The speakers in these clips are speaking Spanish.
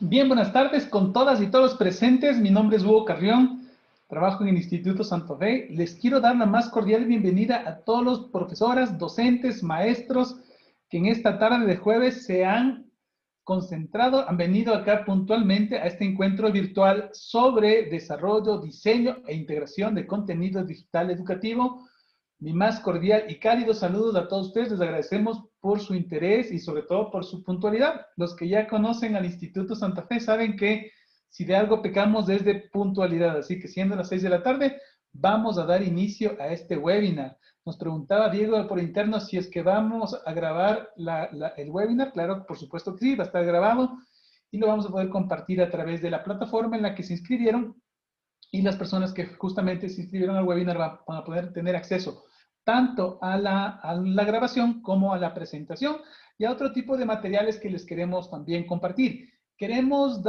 Bien, buenas tardes con todas y todos presentes. Mi nombre es Hugo Carrión, trabajo en el Instituto Santo Fe. Les quiero dar la más cordial bienvenida a todos los profesoras, docentes, maestros que en esta tarde de jueves se han concentrado, han venido acá puntualmente a este encuentro virtual sobre desarrollo, diseño e integración de contenido digital educativo. Mi más cordial y cálido saludos a todos ustedes. Les agradecemos por su interés y sobre todo por su puntualidad. Los que ya conocen al Instituto Santa Fe saben que si de algo pecamos es de puntualidad. Así que siendo las 6 de la tarde, vamos a dar inicio a este webinar. Nos preguntaba Diego por interno si es que vamos a grabar el webinar. Claro, por supuesto que sí, va a estar grabado y lo vamos a poder compartir a través de la plataforma en la que se inscribieron, y las personas que justamente se inscribieron al webinar van a poder tener acceso tanto a la grabación como a la presentación y a otro tipo de materiales que les queremos también compartir. Queremos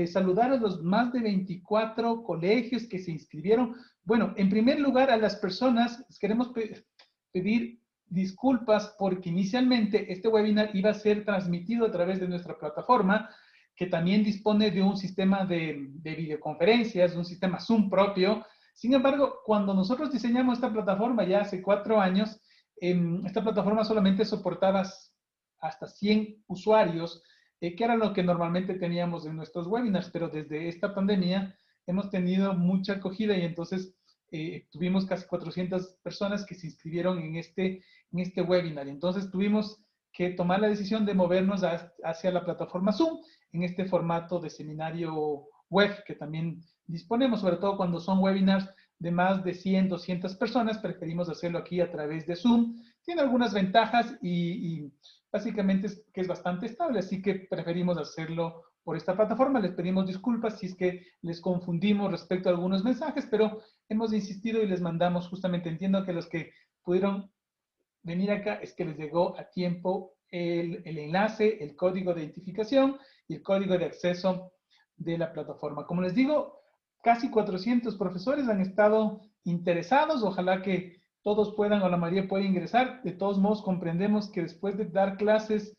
saludar a los más de 24 colegios que se inscribieron. Bueno, en primer lugar, a las personas les queremos pedir disculpas porque inicialmente este webinar iba a ser transmitido a través de nuestra plataforma, que también dispone de un sistema de videoconferencias, de un sistema Zoom propio. Sin embargo, cuando nosotros diseñamos esta plataforma ya hace 4 años, esta plataforma solamente soportaba hasta 100 usuarios, que era lo que normalmente teníamos en nuestros webinars, pero desde esta pandemia hemos tenido mucha acogida y entonces tuvimos casi 400 personas que se inscribieron en este webinar. Entonces tuvimos que tomar la decisión de movernos hacia la plataforma Zoom en este formato de seminario web que también disponemos, sobre todo cuando son webinars de más de 100, 200 personas, preferimos hacerlo aquí a través de Zoom. Tiene algunas ventajas y básicamente es que es bastante estable, así que preferimos hacerlo por esta plataforma. Les pedimos disculpas si es que les confundimos respecto a algunos mensajes, pero hemos insistido y les mandamos justamente, entiendo que los que pudieron venir acá es que les llegó a tiempo el enlace, el código de identificación y el código de acceso de la plataforma. Como les digo, casi 400 profesores han estado interesados. Ojalá que todos puedan o la mayoría pueda ingresar. De todos modos, comprendemos que después de dar clases,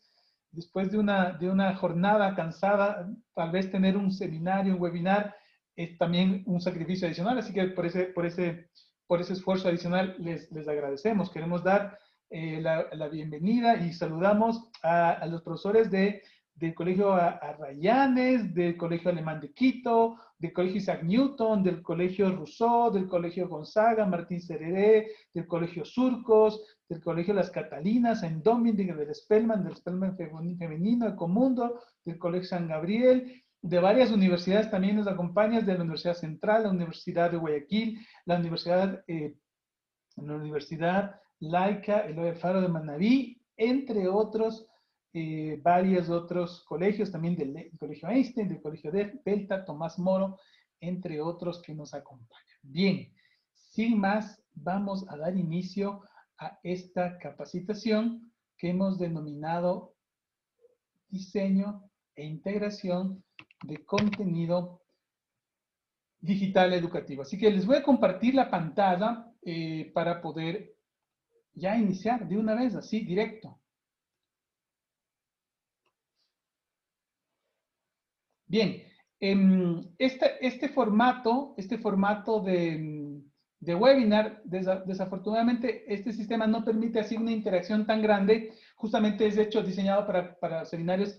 después de una jornada cansada, tal vez tener un seminario, un webinar, es también un sacrificio adicional. Así que por ese esfuerzo adicional les agradecemos. Queremos dar la bienvenida y saludamos a los profesores del Colegio Arrayanes, del Colegio Alemán de Quito, del Colegio Isaac Newton, del Colegio Rousseau, del Colegio Gonzaga, Martín Sereré, del Colegio Surcos, del Colegio Las Catalinas, en Dominic, del Spellman Femenino, Ecomundo, del Colegio San Gabriel, de varias universidades también nos acompañan, de la Universidad Central, la Universidad de Guayaquil, la Universidad Laica, el Faro de Manabí, entre otros, varios otros colegios, también del Colegio Einstein, del Colegio Delta, Tomás Moro, entre otros que nos acompañan. Bien, sin más, vamos a dar inicio a esta capacitación que hemos denominado Diseño e Integración de Contenido Digital Educativo. Así que les voy a compartir la pantalla para poder ya iniciar de una vez, así, directo. Bien, este formato de webinar, desafortunadamente, este sistema no permite así una interacción tan grande. Justamente es hecho, diseñado para seminarios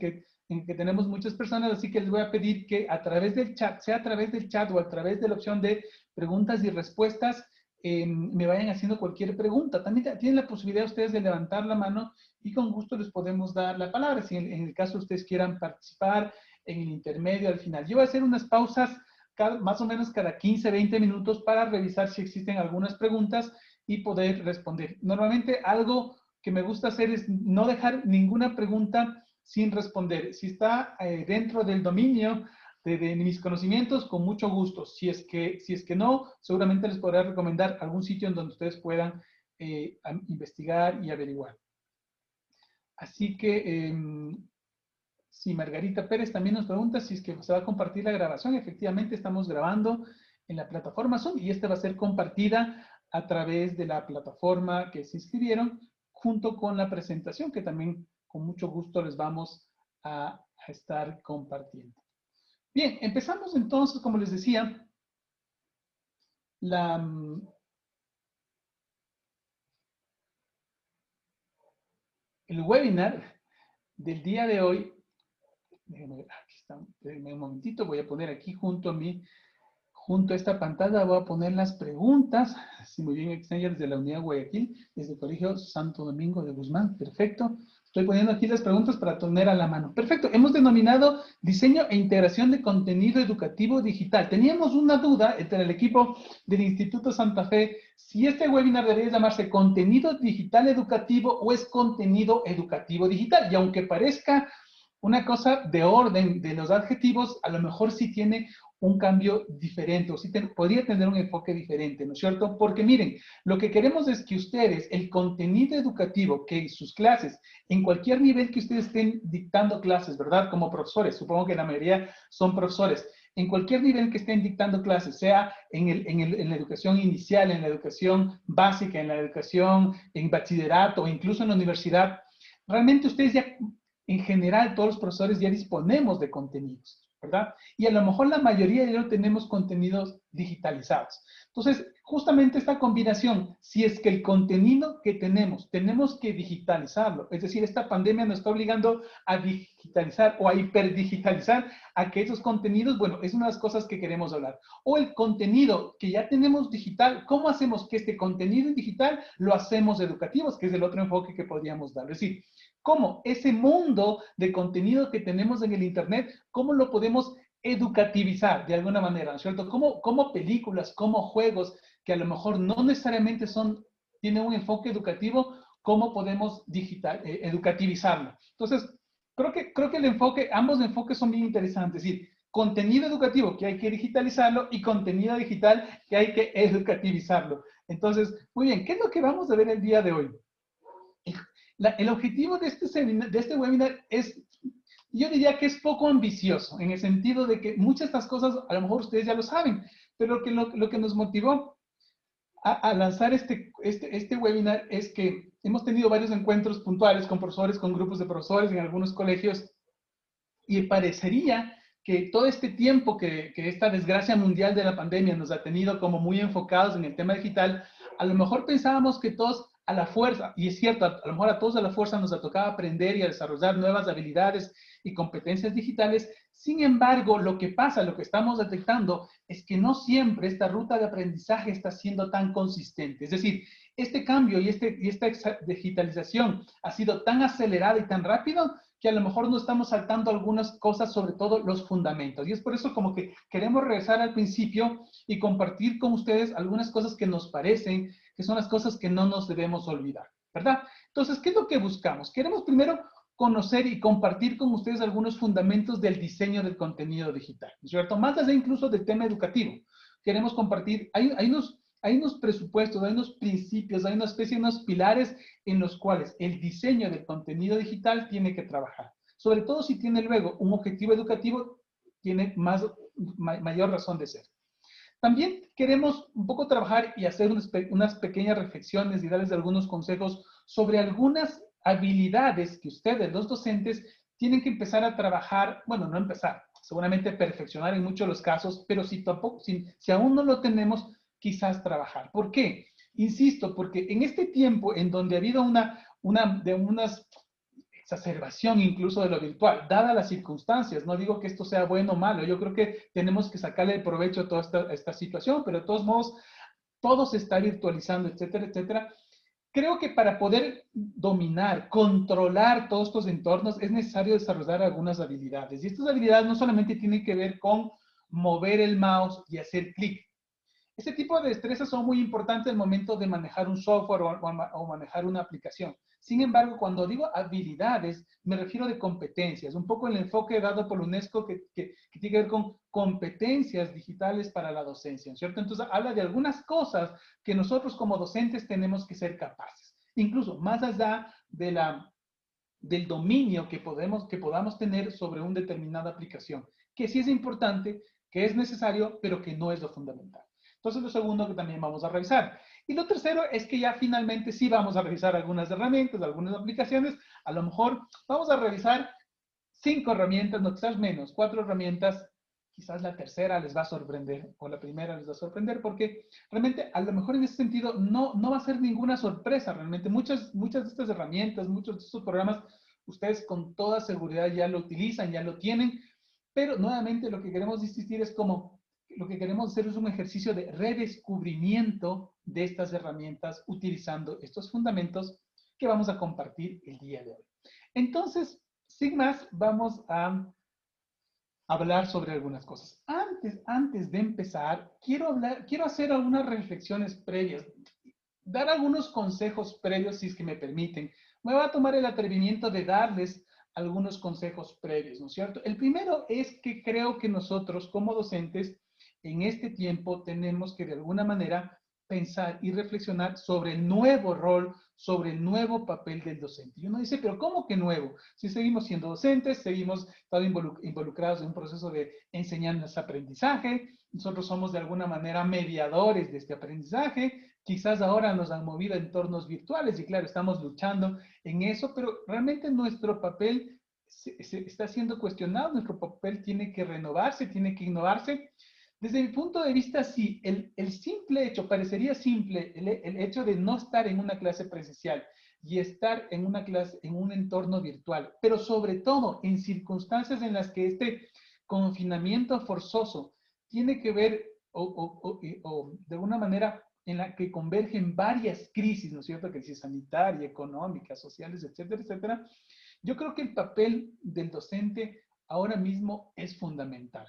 en que tenemos muchas personas, así que les voy a pedir que a través del chat, sea a través del chat o a través de la opción de preguntas y respuestas, me vayan haciendo cualquier pregunta. También tienen la posibilidad ustedes de levantar la mano y con gusto les podemos dar la palabra. Si en el caso ustedes quieran participar en el intermedio, al final. Yo voy a hacer unas pausas más o menos cada 15, 20 minutos para revisar si existen algunas preguntas y poder responder. Normalmente algo que me gusta hacer es no dejar ninguna pregunta sin responder. Si está dentro del dominio de mis conocimientos, con mucho gusto. Si es que no, seguramente les podré recomendar algún sitio en donde ustedes puedan investigar y averiguar. Así que si Margarita Pérez también nos pregunta si es que se va a compartir la grabación. Efectivamente, estamos grabando en la plataforma Zoom y esta va a ser compartida a través de la plataforma que se inscribieron, junto con la presentación que también con mucho gusto les vamos a estar compartiendo. Bien, empezamos entonces, como les decía, el webinar del día de hoy. Déjenme ver, aquí está, déjenme un momentito, voy a poner aquí junto a esta pantalla, voy a poner las preguntas. Sí, muy bien, Exchanger desde la Unidad Guayaquil, desde el Colegio Santo Domingo de Guzmán. Perfecto. Estoy poniendo aquí las preguntas para tener a la mano. Perfecto. Hemos denominado diseño e integración de contenido educativo digital. Teníamos una duda entre el equipo del Instituto Santa Fe si este webinar debería llamarse contenido digital educativo o es contenido educativo digital. Y aunque parezca una cosa de orden de los adjetivos, a lo mejor sí tiene un cambio diferente o sí podría tener un enfoque diferente, ¿no es cierto? Porque miren, lo que queremos es que ustedes, el contenido educativo que sus clases, en cualquier nivel que ustedes estén dictando clases, ¿verdad? Como profesores, supongo que la mayoría son profesores, en cualquier nivel que estén dictando clases, sea en la educación inicial, en la educación básica, en la educación en bachillerato o incluso en la universidad, realmente ustedes ya, en general, todos los profesores ya disponemos de contenidos, ¿verdad? Y a lo mejor la mayoría ya no tenemos contenidos digitalizados. Entonces, justamente esta combinación, si es que el contenido que tenemos que digitalizarlo, es decir, esta pandemia nos está obligando a digitalizar o a hiperdigitalizar aquellos contenidos, bueno, es una de las cosas que queremos hablar. O el contenido que ya tenemos digital, ¿cómo hacemos que este contenido digital lo hacemos educativo? Que es el otro enfoque que podríamos dar. Es decir, cómo ese mundo de contenido que tenemos en el Internet, cómo lo podemos educativizar de alguna manera, ¿no es cierto? Como películas, como juegos, que a lo mejor no necesariamente tienen un enfoque educativo, cómo podemos educativizarlo. Entonces, creo que ambos enfoques son bien interesantes. Es decir, contenido educativo que hay que digitalizarlo y contenido digital que hay que educativizarlo. Entonces, muy bien, ¿qué es lo que vamos a ver el día de hoy? El objetivo de este webinar es, yo diría que es poco ambicioso, en el sentido de que muchas de estas cosas a lo mejor ustedes ya lo saben, pero lo que nos motivó a lanzar este webinar es que hemos tenido varios encuentros puntuales con profesores, con grupos de profesores en algunos colegios, y parecería que todo este tiempo que esta desgracia mundial de la pandemia nos ha tenido como muy enfocados en el tema digital, a lo mejor pensábamos que todos a la fuerza, y es cierto, a lo mejor a todos a la fuerza nos ha tocado aprender y a desarrollar nuevas habilidades y competencias digitales. Sin embargo, lo que pasa, lo que estamos detectando, es que no siempre esta ruta de aprendizaje está siendo tan consistente. Es decir, este cambio y esta digitalización ha sido tan acelerada y tan rápido que a lo mejor no estamos saltando algunas cosas, sobre todo los fundamentos. Y es por eso como que queremos regresar al principio y compartir con ustedes algunas cosas que nos parecen que son las cosas que no nos debemos olvidar, ¿verdad? Entonces, ¿qué es lo que buscamos? Queremos primero conocer y compartir con ustedes algunos fundamentos del diseño del contenido digital, ¿no es cierto? Más allá incluso del tema educativo. Queremos compartir, hay unos presupuestos, hay unos principios, hay una especie de unos pilares en los cuales el diseño del contenido digital tiene que trabajar. Sobre todo si tiene luego un objetivo educativo, tiene mayor razón de ser. También queremos un poco trabajar y hacer unas pequeñas reflexiones y darles algunos consejos sobre algunas habilidades que ustedes, los docentes, tienen que empezar a trabajar, bueno, no empezar, seguramente perfeccionar en muchos de los casos, pero si aún no lo tenemos, quizás trabajar. ¿Por qué? Insisto, porque en este tiempo en donde ha habido unas exacerbación incluso de lo virtual, dadas las circunstancias. No digo que esto sea bueno o malo, yo creo que tenemos que sacarle el provecho a toda esta situación, pero de todos modos, todo se está virtualizando, etcétera, etcétera. Creo que para poder dominar, controlar todos estos entornos, es necesario desarrollar algunas habilidades. Y estas habilidades no solamente tienen que ver con mover el mouse y hacer clic. Este tipo de destrezas son muy importantes al momento de manejar un software o manejar una aplicación. Sin embargo, cuando digo habilidades, me refiero de competencias, un poco el enfoque dado por UNESCO que tiene que ver con competencias digitales para la docencia, ¿cierto? Entonces, habla de algunas cosas que nosotros como docentes tenemos que ser capaces, incluso más allá del dominio que podamos tener sobre una determinada aplicación, que sí es importante, que es necesario, pero que no es lo fundamental. Entonces, lo segundo que también vamos a revisar. Y lo tercero es que ya finalmente sí vamos a revisar algunas herramientas, algunas aplicaciones. A lo mejor vamos a revisar 5 herramientas, no quizás menos, 4 herramientas quizás la tercera les va a sorprender o la primera les va a sorprender porque realmente a lo mejor en ese sentido no va a ser ninguna sorpresa realmente. Muchas de estas herramientas, muchos de estos programas, ustedes con toda seguridad ya lo utilizan, ya lo tienen, pero nuevamente lo que queremos insistir es como lo que queremos hacer es un ejercicio de redescubrimiento de estas herramientas utilizando estos fundamentos que vamos a compartir el día de hoy. Entonces, sin más, vamos a hablar sobre algunas cosas. Antes de empezar, quiero hacer algunas reflexiones previas, dar algunos consejos previos, si es que me permiten. Me voy a tomar el atrevimiento de darles algunos consejos previos, ¿no es cierto? El primero es que creo que nosotros como docentes en este tiempo tenemos que de alguna manera pensar y reflexionar sobre el nuevo rol, sobre el nuevo papel del docente. Y uno dice, pero ¿cómo que nuevo? Si seguimos siendo docentes, seguimos estando involucrados en un proceso de enseñanza-aprendizaje, nosotros somos de alguna manera mediadores de este aprendizaje, quizás ahora nos han movido a entornos virtuales y claro, estamos luchando en eso, pero realmente nuestro papel se está siendo cuestionado, nuestro papel tiene que renovarse, tiene que innovarse. Desde mi punto de vista, sí, el simple hecho, parecería simple, el hecho de no estar en una clase presencial y estar en una clase, en un entorno virtual, pero sobre todo en circunstancias en las que este confinamiento forzoso tiene que ver o de alguna manera en la que convergen varias crisis, ¿no es cierto? Crisis sanitaria, económica, sociales, etcétera, etcétera. Yo creo que el papel del docente ahora mismo es fundamental,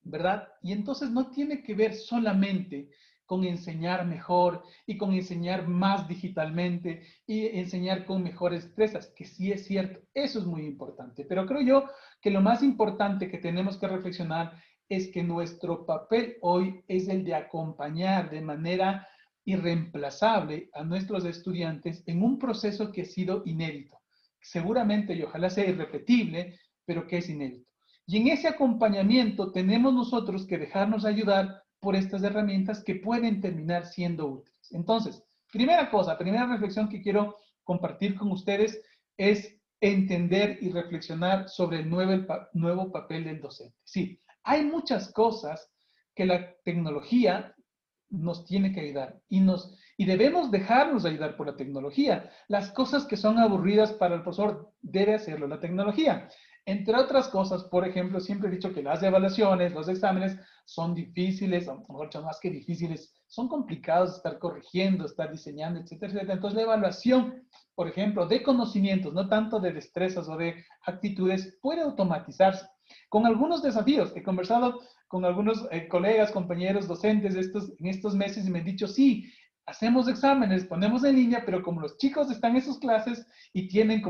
¿verdad? Y entonces no tiene que ver solamente con enseñar mejor y con enseñar más digitalmente y enseñar con mejores destrezas, que sí es cierto, eso es muy importante. Pero creo yo que lo más importante que tenemos que reflexionar es que nuestro papel hoy es el de acompañar de manera irreemplazable a nuestros estudiantes en un proceso que ha sido inédito. Seguramente y ojalá sea irrepetible, pero que es inédito. Y en ese acompañamiento tenemos nosotros que dejarnos ayudar por estas herramientas que pueden terminar siendo útiles. Entonces, primera cosa, primera reflexión que quiero compartir con ustedes es entender y reflexionar sobre el nuevo papel del docente. Sí, hay muchas cosas que la tecnología nos tiene que ayudar y debemos dejarnos ayudar por la tecnología. Las cosas que son aburridas para el profesor debe hacerlo la tecnología. Entre otras cosas, por ejemplo, siempre he dicho que las evaluaciones, los exámenes son difíciles, o mejor más que difíciles, son complicados de estar corrigiendo, estar diseñando, etcétera, etcétera. Entonces, la evaluación, por ejemplo, de conocimientos, no tanto de destrezas o de actitudes, puede automatizarse con algunos desafíos. He conversado con algunos colegas, compañeros, docentes en estos meses y me han dicho, sí, hacemos exámenes, ponemos en línea, pero como los chicos están en sus clases y tienen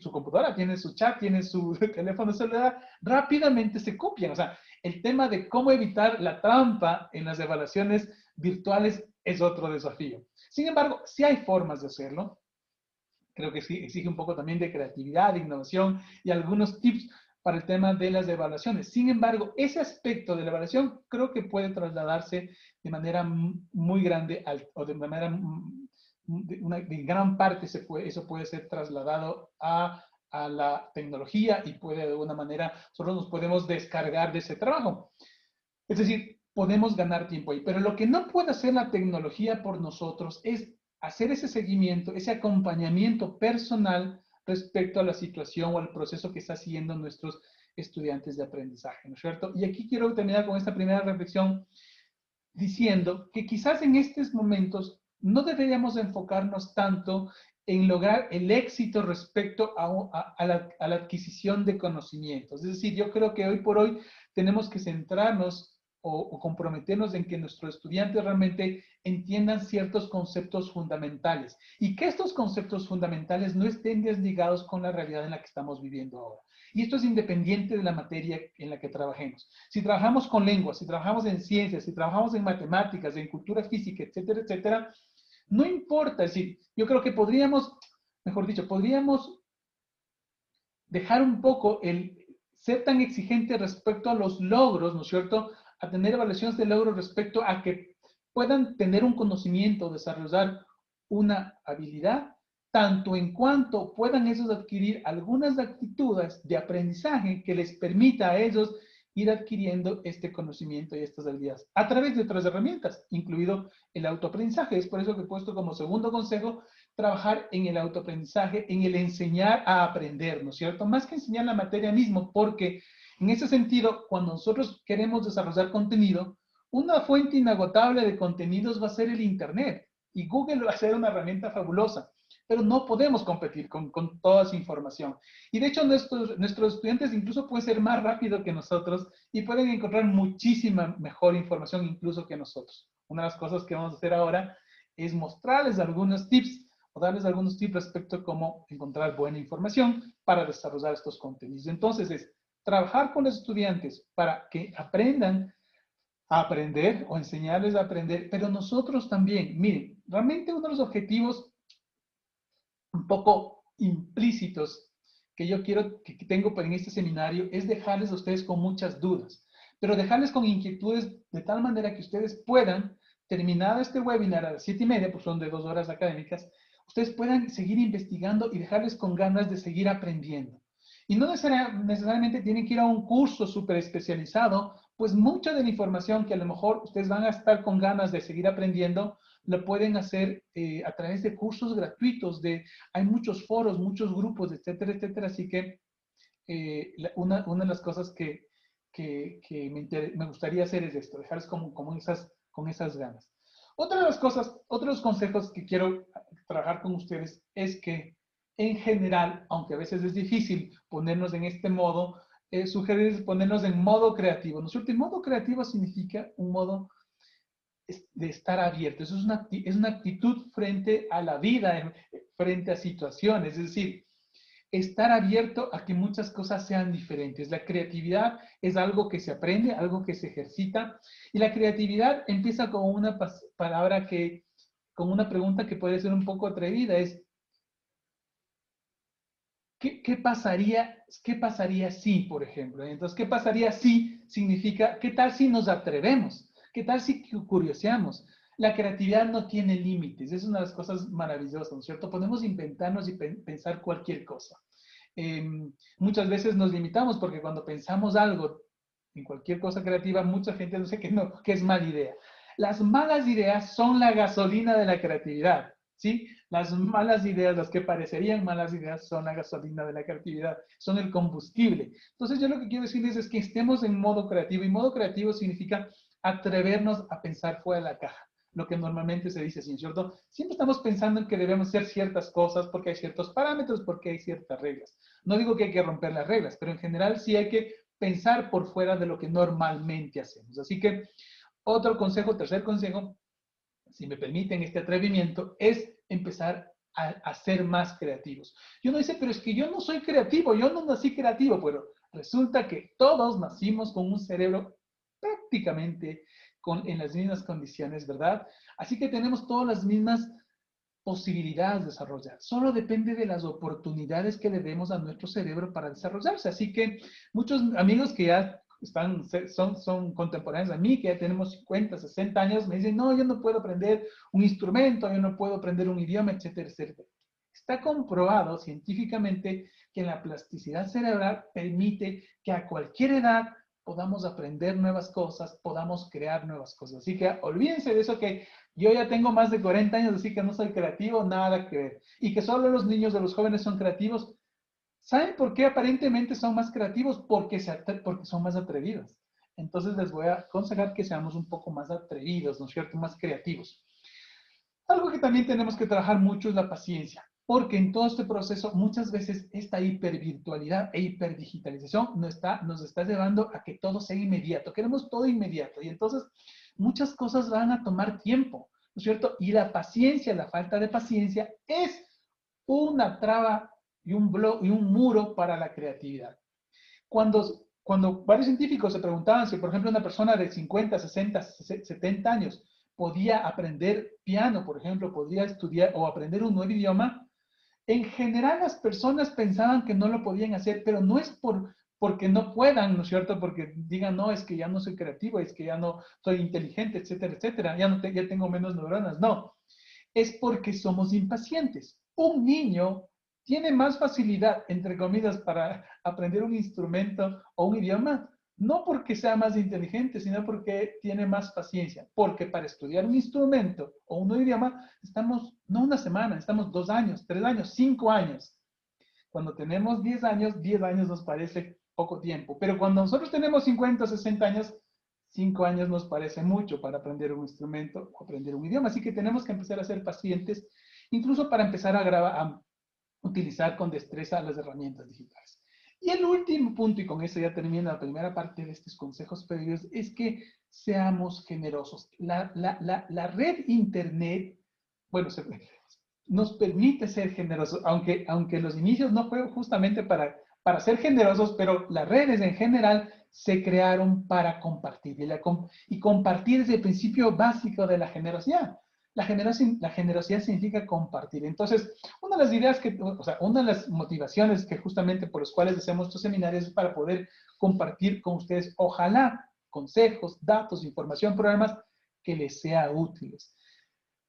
su computadora, tienen su chat, tienen su teléfono celular, rápidamente se copian. O sea, el tema de cómo evitar la trampa en las evaluaciones virtuales es otro desafío. Sin embargo, sí hay formas de hacerlo. Creo que sí exige un poco también de creatividad, de innovación y algunos tips para el tema de las evaluaciones. Sin embargo, ese aspecto de la evaluación creo que puede trasladarse de manera muy grande o de manera de gran parte eso puede ser trasladado a la tecnología y puede de alguna manera nosotros nos podemos descargar de ese trabajo. Es decir, podemos ganar tiempo ahí, pero lo que no puede hacer la tecnología por nosotros es hacer ese seguimiento, ese acompañamiento personal respecto a la situación o al proceso que está siguiendo nuestros estudiantes de aprendizaje, ¿no es cierto? Y aquí quiero terminar con esta primera reflexión diciendo que quizás en estos momentos no deberíamos enfocarnos tanto en lograr el éxito respecto a la adquisición de conocimientos. Es decir, yo creo que hoy por hoy tenemos que centrarnos o comprometernos en que nuestros estudiantes realmente entiendan ciertos conceptos fundamentales y que estos conceptos fundamentales no estén desligados con la realidad en la que estamos viviendo ahora. Y esto es independiente de la materia en la que trabajemos. Si trabajamos con lenguas, si trabajamos en ciencias, si trabajamos en matemáticas, en cultura física, etcétera, etcétera, no importa. Es decir, yo creo que podríamos, mejor dicho, podríamos dejar un poco el ser tan exigente respecto a los logros, ¿no es cierto? A tener evaluaciones de logros respecto a que puedan tener un conocimiento, desarrollar una habilidad, tanto en cuanto puedan ellos adquirir algunas actitudes de aprendizaje que les permita a ellos ir adquiriendo este conocimiento y estas habilidades a través de otras herramientas, incluido el autoaprendizaje. Es por eso que he puesto como segundo consejo trabajar en el autoaprendizaje, en el enseñar a aprender, ¿no es cierto? Más que enseñar la materia mismo, porque en ese sentido, cuando nosotros queremos desarrollar contenido, una fuente inagotable de contenidos va a ser el Internet y Google va a ser una herramienta fabulosa, pero no podemos competir con toda esa información. Y de hecho nuestros estudiantes incluso pueden ser más rápidos que nosotros y pueden encontrar muchísima mejor información incluso que nosotros. Una de las cosas que vamos a hacer ahora es mostrarles algunos tips o darles algunos tips respecto a cómo encontrar buena información para desarrollar estos contenidos. Entonces es trabajar con los estudiantes para que aprendan a aprender o enseñarles a aprender, pero nosotros también, miren, realmente uno de los objetivos un poco implícitos que yo quiero, que tengo en este seminario, es dejarles a ustedes con muchas dudas, pero dejarles con inquietudes de tal manera que ustedes puedan, terminado este webinar a las 7:30, pues son de 2 horas académicas, ustedes puedan seguir investigando y dejarles con ganas de seguir aprendiendo. Y no necesariamente tienen que ir a un curso súper especializado, pues mucha de la información que a lo mejor ustedes van a estar con ganas de seguir aprendiendo, lo pueden hacer a través de cursos gratuitos, hay muchos foros, muchos grupos, etcétera, etcétera. Así que una de las cosas que me gustaría hacer es esto, dejarles con esas ganas. Otra de las cosas, otros consejos que quiero trabajar con ustedes es que en general, aunque a veces es difícil ponernos en este modo, sugerir ponernos en modo creativo. ¿No es cierto? Y modo creativo significa un modo de estar abierto. Eso es una actitud frente a la vida, frente a situaciones. Es decir, estar abierto a que muchas cosas sean diferentes. La creatividad es algo que se aprende, algo que se ejercita. Y la creatividad empieza con una palabra con una pregunta que puede ser un poco atrevida. Es, ¿qué pasaría si, por ejemplo? Entonces, ¿qué pasaría si significa, qué tal si nos atrevemos? ¿Qué tal si curioseamos? La creatividad no tiene límites, es una de las cosas maravillosas, ¿no es cierto? Podemos inventarnos y pensar cualquier cosa. Muchas veces nos limitamos porque cuando pensamos algo en cualquier cosa creativa, mucha gente dice que no, que es mala idea. Las malas ideas son la gasolina de la creatividad, ¿sí? Las malas ideas, las que parecerían malas ideas, son la gasolina de la creatividad, son el combustible. Entonces yo lo que quiero decirles es que estemos en modo creativo, y modo creativo significa atrevernos a pensar fuera de la caja, lo que normalmente se dice, ¿sí, cierto? Siempre estamos pensando en que debemos hacer ciertas cosas porque hay ciertos parámetros, porque hay ciertas reglas. No digo que hay que romper las reglas, pero en general sí hay que pensar por fuera de lo que normalmente hacemos. Así que otro consejo, tercer consejo, si me permiten este atrevimiento, es empezar a ser más creativos. Yo no dice, pero es que yo no soy creativo, yo no nací creativo, pero resulta que todos nacimos con un cerebro prácticamente en las mismas condiciones, ¿verdad? Así que tenemos todas las mismas posibilidades de desarrollar. Solo depende de las oportunidades que le demos a nuestro cerebro para desarrollarse. Así que muchos amigos que ya son contemporáneos a mí, que ya tenemos 50, 60 años, me dicen, no, yo no puedo aprender un instrumento, yo no puedo aprender un idioma, etcétera, etcétera. Está comprobado científicamente que la plasticidad cerebral permite que a cualquier edad podamos aprender nuevas cosas, podamos crear nuevas cosas. Así que olvídense de eso que yo ya tengo más de 40 años, así que no soy creativo, nada que ver. Y que solo los niños de los jóvenes son creativos. ¿Saben por qué aparentemente son más creativos? Porque son más atrevidos. Entonces les voy a aconsejar que seamos un poco más atrevidos, ¿no es cierto? Más creativos. Algo que también tenemos que trabajar mucho es la paciencia, porque en todo este proceso muchas veces esta hipervirtualidad e hiperdigitalización nos está llevando a que todo sea inmediato. Queremos todo inmediato y entonces muchas cosas van a tomar tiempo, ¿no es cierto? Y la paciencia, la falta de paciencia es una traba y un muro para la creatividad. Cuando varios científicos se preguntaban si, por ejemplo, una persona de 50, 60, 70 años podía aprender piano, por ejemplo, podía estudiar o aprender un nuevo idioma, en general las personas pensaban que no lo podían hacer, pero no es porque no puedan, ¿no es cierto? Porque digan, no, es que ya no soy creativo, es que ya no soy inteligente, etcétera, etcétera, ya tengo menos neuronas. No, es porque somos impacientes. Un niño tiene más facilidad, entre comillas, para aprender un instrumento o un idioma No porque sea más inteligente, sino porque tiene más paciencia. Porque para estudiar un instrumento o un idioma, estamos no una semana, estamos 2 años, 3 años, 5 años. Cuando tenemos 10 años nos parece poco tiempo. Pero cuando nosotros tenemos 50 o 60 años, 5 años nos parece mucho para aprender un instrumento o aprender un idioma. Así que tenemos que empezar a ser pacientes, incluso para empezar a utilizar con destreza las herramientas digitales. Y el último punto, y con eso ya termina la primera parte de estos consejos previos, es que seamos generosos. La red Internet, bueno, nos permite ser generosos, aunque los inicios no fue justamente para ser generosos, pero las redes en general se crearon para compartir. Y compartir es el principio básico de la generosidad. La generosidad significa compartir. Entonces, una de las ideas una de las motivaciones que justamente por las cuales hacemos estos seminarios es para poder compartir con ustedes, ojalá, consejos, datos, información, programas que les sea útiles.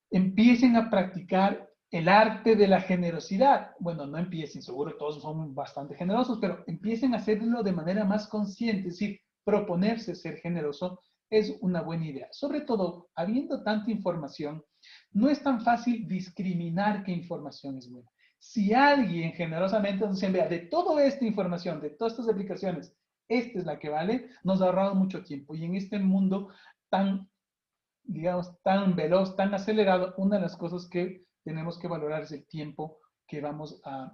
Empiecen a practicar el arte de la generosidad. Bueno, no empiecen, seguro todos son bastante generosos, pero empiecen a hacerlo de manera más consciente, es decir, proponerse ser generoso es una buena idea. Sobre todo, habiendo tanta información, no es tan fácil discriminar qué información es buena. Si alguien generosamente nos envía de toda esta información, de todas estas aplicaciones, esta es la que vale, nos ha ahorrado mucho tiempo. Y en este mundo tan, digamos, tan veloz, tan acelerado, una de las cosas que tenemos que valorar es el tiempo que vamos a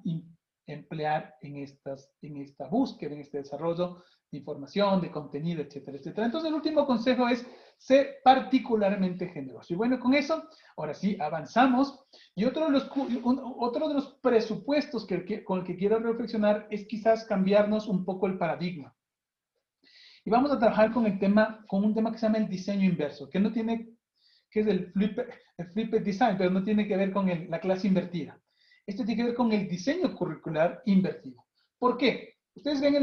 emplear en esta búsqueda, en este desarrollo de información, de contenido, etcétera, etcétera. Entonces, el último consejo es ser particularmente generoso. Y bueno, con eso, ahora sí, avanzamos. Y otro de los presupuestos con el que quiero reflexionar es quizás cambiarnos un poco el paradigma. Y vamos a trabajar con un tema que se llama el diseño inverso, que no tiene, que es el flipped design, pero no tiene que ver con la clase invertida. Esto tiene que ver con el diseño curricular invertido. ¿Por qué? Ustedes ven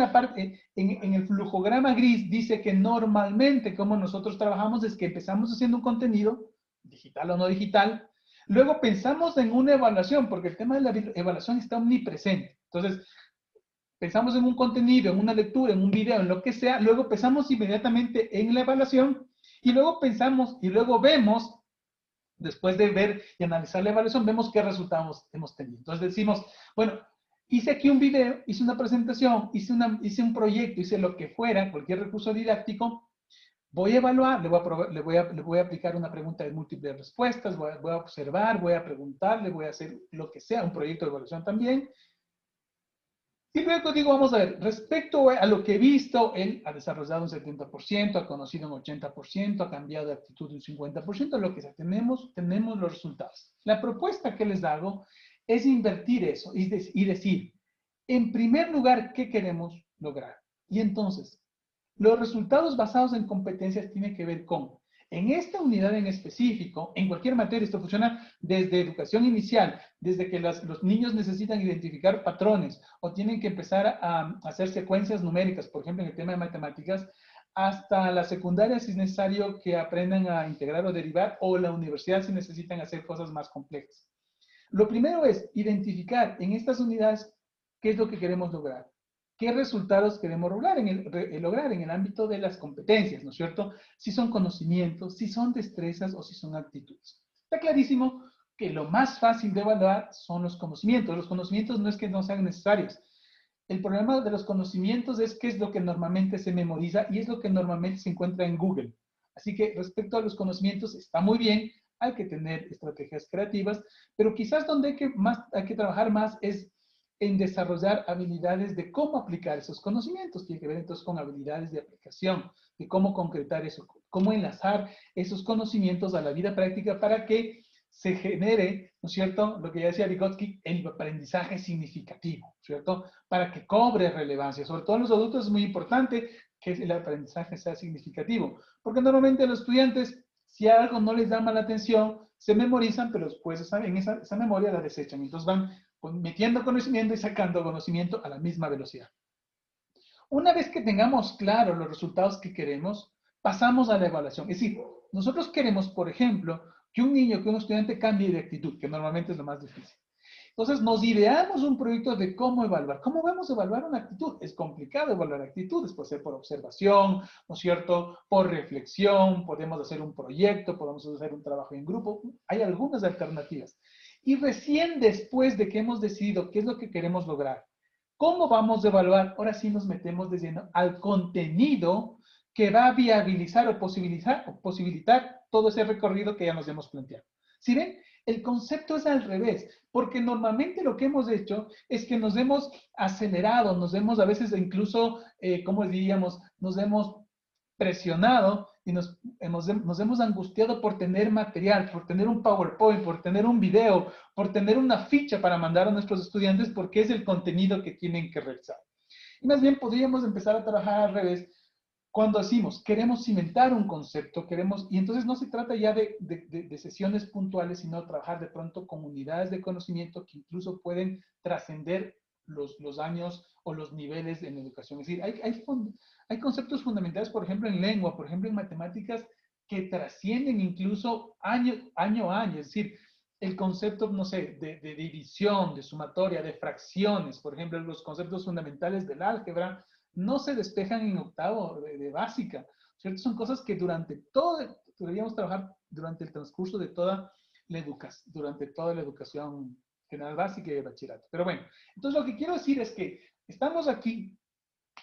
en el flujograma gris, dice que normalmente como nosotros trabajamos es que empezamos haciendo un contenido, digital o no digital, luego pensamos en una evaluación, porque el tema de la evaluación está omnipresente. Entonces, pensamos en un contenido, en una lectura, en un video, en lo que sea, luego pensamos inmediatamente en la evaluación y luego pensamos y luego vemos, después de ver y analizar la evaluación, vemos qué resultados hemos tenido. Entonces decimos, bueno, hice aquí un video, hice una presentación, hice un proyecto, hice lo que fuera, cualquier recurso didáctico, voy a evaluar, le voy a aplicar una pregunta de múltiples respuestas, voy a observar, voy a preguntarle, voy a hacer lo que sea, un proyecto de evaluación también. Y luego digo, vamos a ver, respecto a lo que he visto, él ha desarrollado un 70%, ha conocido un 80%, ha cambiado de actitud un 50%, lo que sea, tenemos los resultados. La propuesta que les hago es invertir eso y decir, en primer lugar, ¿qué queremos lograr? Y entonces, los resultados basados en competencias tienen que ver con, en esta unidad en específico, en cualquier materia, esto funciona desde educación inicial, desde que los niños necesitan identificar patrones o tienen que empezar a hacer secuencias numéricas, por ejemplo, en el tema de matemáticas, hasta la secundaria si es necesario que aprendan a integrar o derivar, o la universidad si necesitan hacer cosas más complejas. Lo primero es identificar en estas unidades qué es lo que queremos lograr. ¿Qué resultados queremos lograr en el ámbito de las competencias, ¿no es cierto? Si son conocimientos, si son destrezas o si son actitudes. Está clarísimo que lo más fácil de evaluar son los conocimientos. Los conocimientos no es que no sean necesarios. El problema de los conocimientos es qué es lo que normalmente se memoriza y es lo que normalmente se encuentra en Google. Así que respecto a los conocimientos está muy bien, hay que tener estrategias creativas, pero quizás donde hay que trabajar más es en desarrollar habilidades de cómo aplicar esos conocimientos. Tiene que ver entonces con habilidades de aplicación, de cómo concretar eso, cómo enlazar esos conocimientos a la vida práctica para que se genere, ¿no es cierto?, lo que ya decía Vygotsky, el aprendizaje significativo, ¿cierto?, para que cobre relevancia. Sobre todo en los adultos es muy importante que el aprendizaje sea significativo, porque normalmente los estudiantes, si algo no les llama la atención, se memorizan, pero después en esa memoria la desechan. Entonces van metiendo conocimiento y sacando conocimiento a la misma velocidad. Una vez que tengamos claros los resultados que queremos, pasamos a la evaluación. Es decir, nosotros queremos, por ejemplo, que un niño, que un estudiante cambie de actitud, que normalmente es lo más difícil. Entonces nos ideamos un proyecto de cómo evaluar. ¿Cómo vamos a evaluar una actitud? Es complicado evaluar actitudes, puede ser por observación, ¿no es cierto? Por reflexión, podemos hacer un proyecto, podemos hacer un trabajo en grupo. Hay algunas alternativas. Y recién después de que hemos decidido qué es lo que queremos lograr, ¿cómo vamos a evaluar? Ahora sí nos metemos de lleno al contenido que va a viabilizar o posibilitar todo ese recorrido que ya nos hemos planteado. ¿Sí ven? El concepto es al revés, porque normalmente lo que hemos hecho es que nos hemos acelerado, nos hemos a veces incluso, ¿cómo diríamos? Nos hemos presionado y nos hemos angustiado por tener material, por tener un PowerPoint, por tener un video, por tener una ficha para mandar a nuestros estudiantes porque es el contenido que tienen que realizar. Y más bien podríamos empezar a trabajar al revés cuando decimos, queremos cimentar un concepto, y entonces no se trata ya de sesiones puntuales, sino trabajar de pronto comunidades de conocimiento que incluso pueden trascender los años o los niveles en educación. Es decir, hay conceptos fundamentales, por ejemplo, en lengua, por ejemplo, en matemáticas, que trascienden incluso año a año. Es decir, el concepto, no sé, de división, de sumatoria, de fracciones, por ejemplo, los conceptos fundamentales del álgebra, no se despejan en octavo de básica, ¿cierto? Son cosas que deberíamos trabajar durante el transcurso de toda la educación, durante toda la educación general básica y de bachillerato. Pero bueno, entonces lo que quiero decir es que estamos aquí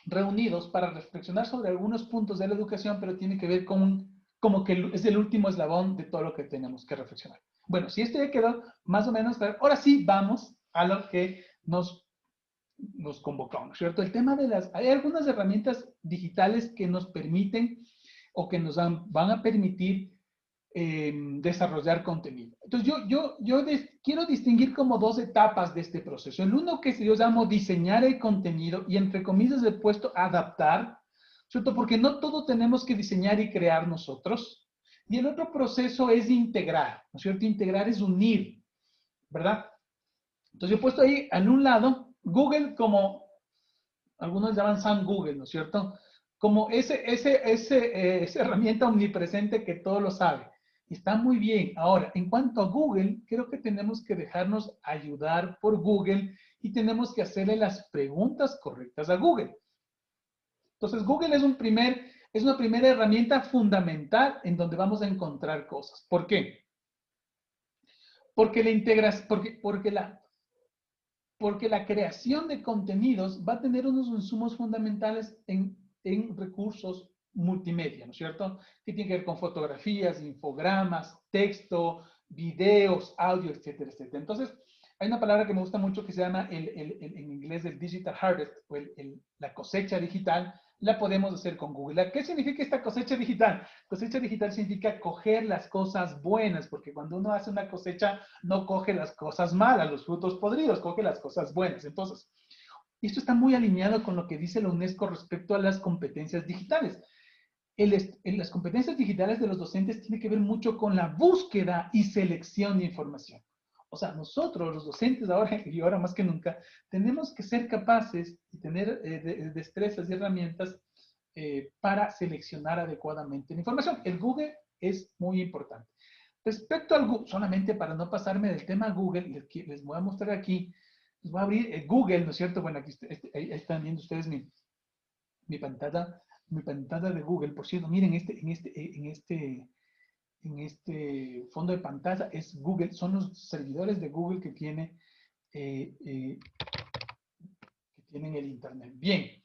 reunidos para reflexionar sobre algunos puntos de la educación, pero tiene que ver con como que es el último eslabón de todo lo que tenemos que reflexionar. Bueno, si esto ya quedó más o menos claro, ahora sí vamos a lo que nos convocamos, ¿cierto? El tema hay algunas herramientas digitales que nos permiten o que van a permitir desarrollar contenido. Entonces, quiero distinguir como dos etapas de este proceso. El uno que yo llamo diseñar el contenido y entre comillas he puesto adaptar, ¿cierto? Porque no todo tenemos que diseñar y crear nosotros. Y el otro proceso es integrar, ¿no es cierto? Integrar es unir, ¿verdad? Entonces, yo he puesto ahí en un lado Google como, algunos llaman San Google, ¿no es cierto? Como esa herramienta omnipresente que todo lo sabe. Está muy bien. Ahora, en cuanto a Google, creo que tenemos que dejarnos ayudar por Google y tenemos que hacerle las preguntas correctas a Google. Entonces, Google es una primera herramienta fundamental en donde vamos a encontrar cosas. ¿Por qué? Porque la creación de contenidos va a tener unos insumos fundamentales en recursos multimedia, ¿no es cierto? Que tiene que ver con fotografías, infogramas, texto, videos, audio, etcétera, etcétera. Entonces, hay una palabra que me gusta mucho que se llama en inglés el digital harvest o la cosecha digital. La podemos hacer con Google. ¿Qué significa esta cosecha digital? Cosecha digital significa coger las cosas buenas, porque cuando uno hace una cosecha no coge las cosas malas, los frutos podridos, coge las cosas buenas. Entonces, esto está muy alineado con lo que dice la UNESCO respecto a las competencias digitales. Las competencias digitales de los docentes tienen que ver mucho con la búsqueda y selección de información. O sea, nosotros, los docentes, ahora y ahora más que nunca, tenemos que ser capaces y tener destrezas y herramientas para seleccionar adecuadamente la información. El Google es muy importante. Respecto al Google, solamente para no pasarme del tema Google, les voy a mostrar aquí, les voy a abrir Google, ¿no es cierto? Bueno, aquí ahí están viendo ustedes mi pantalla de Google. Por cierto, miren, en este fondo de pantalla es Google, son los servidores de Google que tienen el Internet. Bien,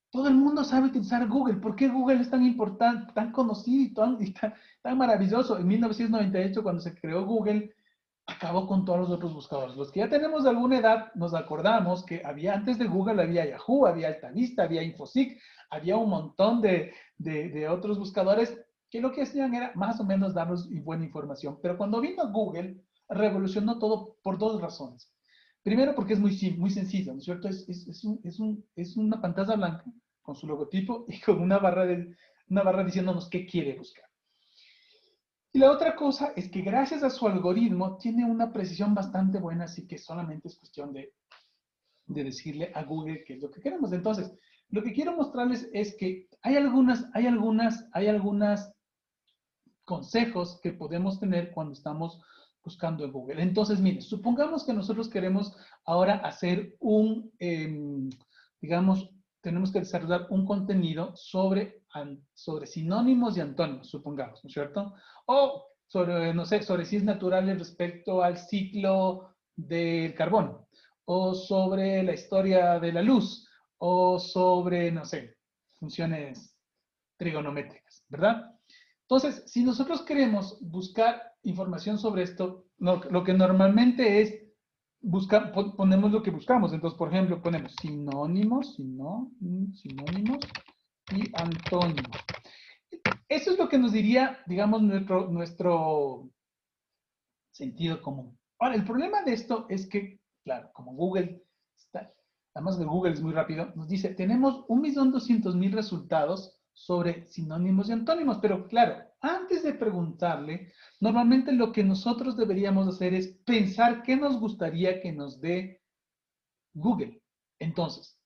todo el mundo sabe utilizar Google. ¿Por qué Google es tan importante, tan conocido y tan maravilloso? En 1998, cuando se creó Google, acabó con todos los otros buscadores. Los que ya tenemos alguna edad, nos acordamos que antes de Google había Yahoo, había Altavista, había Infoseek, había un montón de otros buscadores que lo que hacían era más o menos darnos buena información. Pero cuando vino Google, revolucionó todo por dos razones. Primero, porque es muy sencillo, ¿no es cierto? Es una pantalla blanca con su logotipo y con una barra diciéndonos qué quiere buscar. Y la otra cosa es que gracias a su algoritmo tiene una precisión bastante buena, así que solamente es cuestión de decirle a Google qué es lo que queremos. Entonces, lo que quiero mostrarles es que hay algunos consejos que podemos tener cuando estamos buscando en Google. Entonces, miren, supongamos que nosotros queremos ahora hacer digamos, tenemos que desarrollar un contenido sobre sinónimos y antónimos, supongamos, ¿no es cierto? O sobre, no sé, sobre ciencias naturales respecto al ciclo del carbono, o sobre la historia de la luz, o sobre, no sé, funciones trigonométricas, ¿verdad? Entonces, si nosotros queremos buscar información sobre esto, lo que normalmente es buscar, ponemos lo que buscamos. Entonces, por ejemplo, ponemos sinónimos y antónimos. Eso es lo que nos diría, digamos, nuestro sentido común. Ahora, el problema de esto es que, claro, como Google está, además de Google es muy rápido, nos dice, tenemos 1.200.000 resultados sobre sinónimos y antónimos, pero claro, antes de preguntarle, normalmente lo que nosotros deberíamos hacer es pensar qué nos gustaría que nos dé Google. Entonces,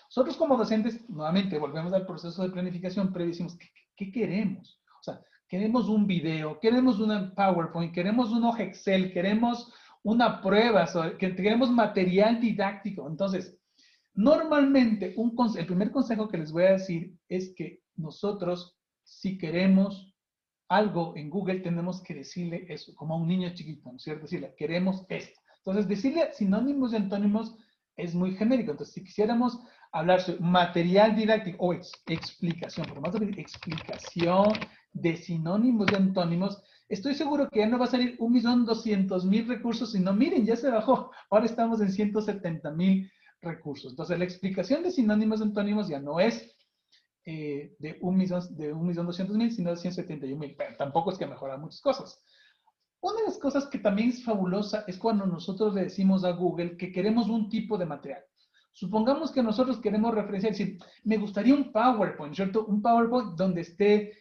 nosotros como docentes, nuevamente, volvemos al proceso de planificación previo y decimos, ¿qué queremos? O sea, queremos un video, queremos una PowerPoint, queremos un hoja Excel, queremos una prueba, queremos material didáctico. Entonces, normalmente, el primer consejo que les voy a decir es que nosotros, si queremos algo en Google, tenemos que decirle eso, como a un niño chiquito, ¿no es cierto? Decirle, queremos esto. Entonces, decirle sinónimos y antónimos es muy genérico. Entonces, si quisiéramos hablar sobre material didáctico o explicación, por más de explicación de sinónimos y antónimos, estoy seguro que ya no va a salir 1.200.000 recursos, sino miren, ya se bajó. Ahora estamos en 170.000 recursos. Entonces, la explicación de sinónimos y antónimos ya no es de 1.200.000, sino de 171.000. Pero tampoco es que mejora muchas cosas. Una de las cosas que también es fabulosa es cuando nosotros le decimos a Google que queremos un tipo de material. Supongamos que nosotros queremos referenciar, decir, me gustaría un PowerPoint, ¿cierto? Un PowerPoint donde esté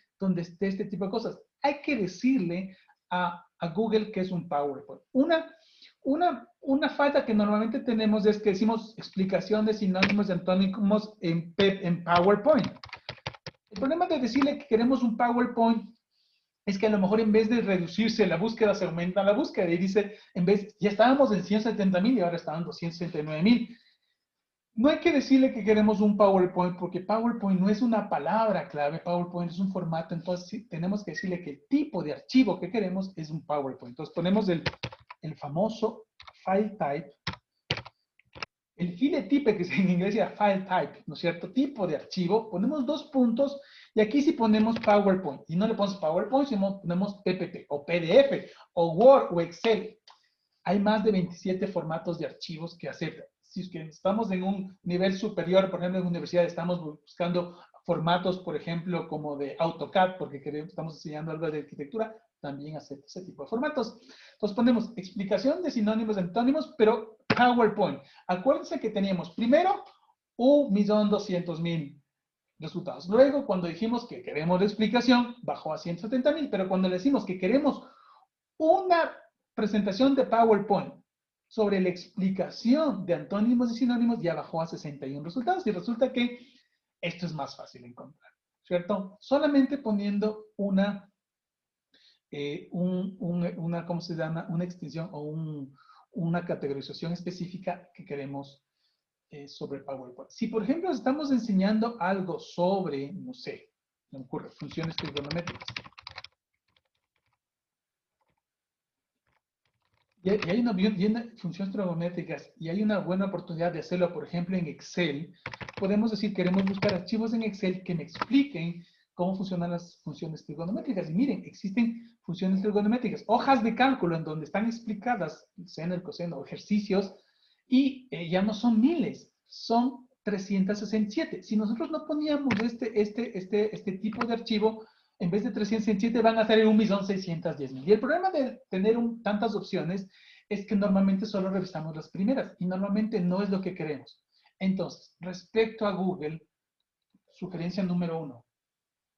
este tipo de cosas. Hay que decirle a Google que es un PowerPoint. Una falta que normalmente tenemos es que decimos explicación de sinónimos y antónimos en PowerPoint. El problema de decirle que queremos un PowerPoint es que a lo mejor en vez de reducirse la búsqueda, se aumenta la búsqueda y dice, ya estábamos en 170.000 y ahora están en 269.000. No hay que decirle que queremos un PowerPoint porque PowerPoint no es una palabra clave, PowerPoint es un formato, entonces sí, tenemos que decirle que el tipo de archivo que queremos es un PowerPoint. Entonces ponemos el famoso file type, el file type que en inglés es file type, ¿no es cierto? Tipo de archivo, ponemos 2 puntos y aquí sí ponemos PowerPoint. Y no le ponemos PowerPoint, sino ponemos PPT o PDF o Word o Excel. Hay más de 27 formatos de archivos que aceptan. Si es que estamos en un nivel superior, por ejemplo, en universidad estamos buscando formatos, por ejemplo, como de AutoCAD, porque estamos enseñando algo de arquitectura, también acepta ese tipo de formatos. Entonces ponemos explicación de sinónimos y antónimos, pero PowerPoint. Acuérdense que teníamos primero 1.200.000 resultados. Luego, cuando dijimos que queremos la explicación, bajó a 170.000, pero cuando le decimos que queremos una presentación de PowerPoint sobre la explicación de antónimos y sinónimos, ya bajó a 61 resultados y resulta que esto es más fácil de encontrar, ¿cierto? Solamente poniendo ¿cómo se llama? Una extensión o una categorización específica que queremos sobre PowerPoint. Si, por ejemplo, estamos enseñando algo sobre, no sé, me ocurre, funciones trigonométricas. Y hay una funciones trigonométricas y hay una buena oportunidad de hacerlo, por ejemplo, en Excel. Podemos decir, queremos buscar archivos en Excel que me expliquen cómo funcionan las funciones trigonométricas. Y miren, existen funciones trigonométricas, hojas de cálculo en donde están explicadas, seno, el coseno, ejercicios, y ya no son miles, son 367. Si nosotros no poníamos este tipo de archivo, en vez de 307 van a salir 1.610.000. Y el problema de tener tantas opciones es que normalmente solo revisamos las primeras y normalmente no es lo que queremos. Entonces, respecto a Google, sugerencia número 1.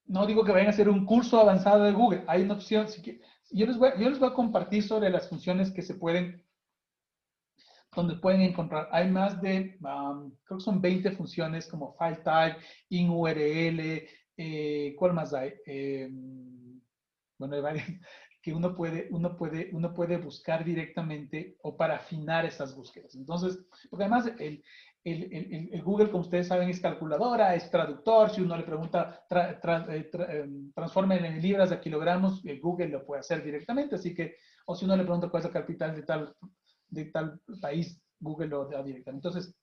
No digo que vayan a hacer un curso avanzado de Google. Hay una opción. Yo les voy a compartir sobre las funciones que se pueden, donde pueden encontrar. Hay más de, creo que son 20 funciones como file type, in URL, ¿cuál más hay? Bueno, hay varias, que uno puede buscar directamente o para afinar esas búsquedas. Entonces, porque además el Google, como ustedes saben, es calculadora, es traductor. Si uno le pregunta, transformen en libras a kilogramos, Google lo puede hacer directamente. Así que, o si uno le pregunta cuál es la capital de tal país, Google lo da directamente. Entonces,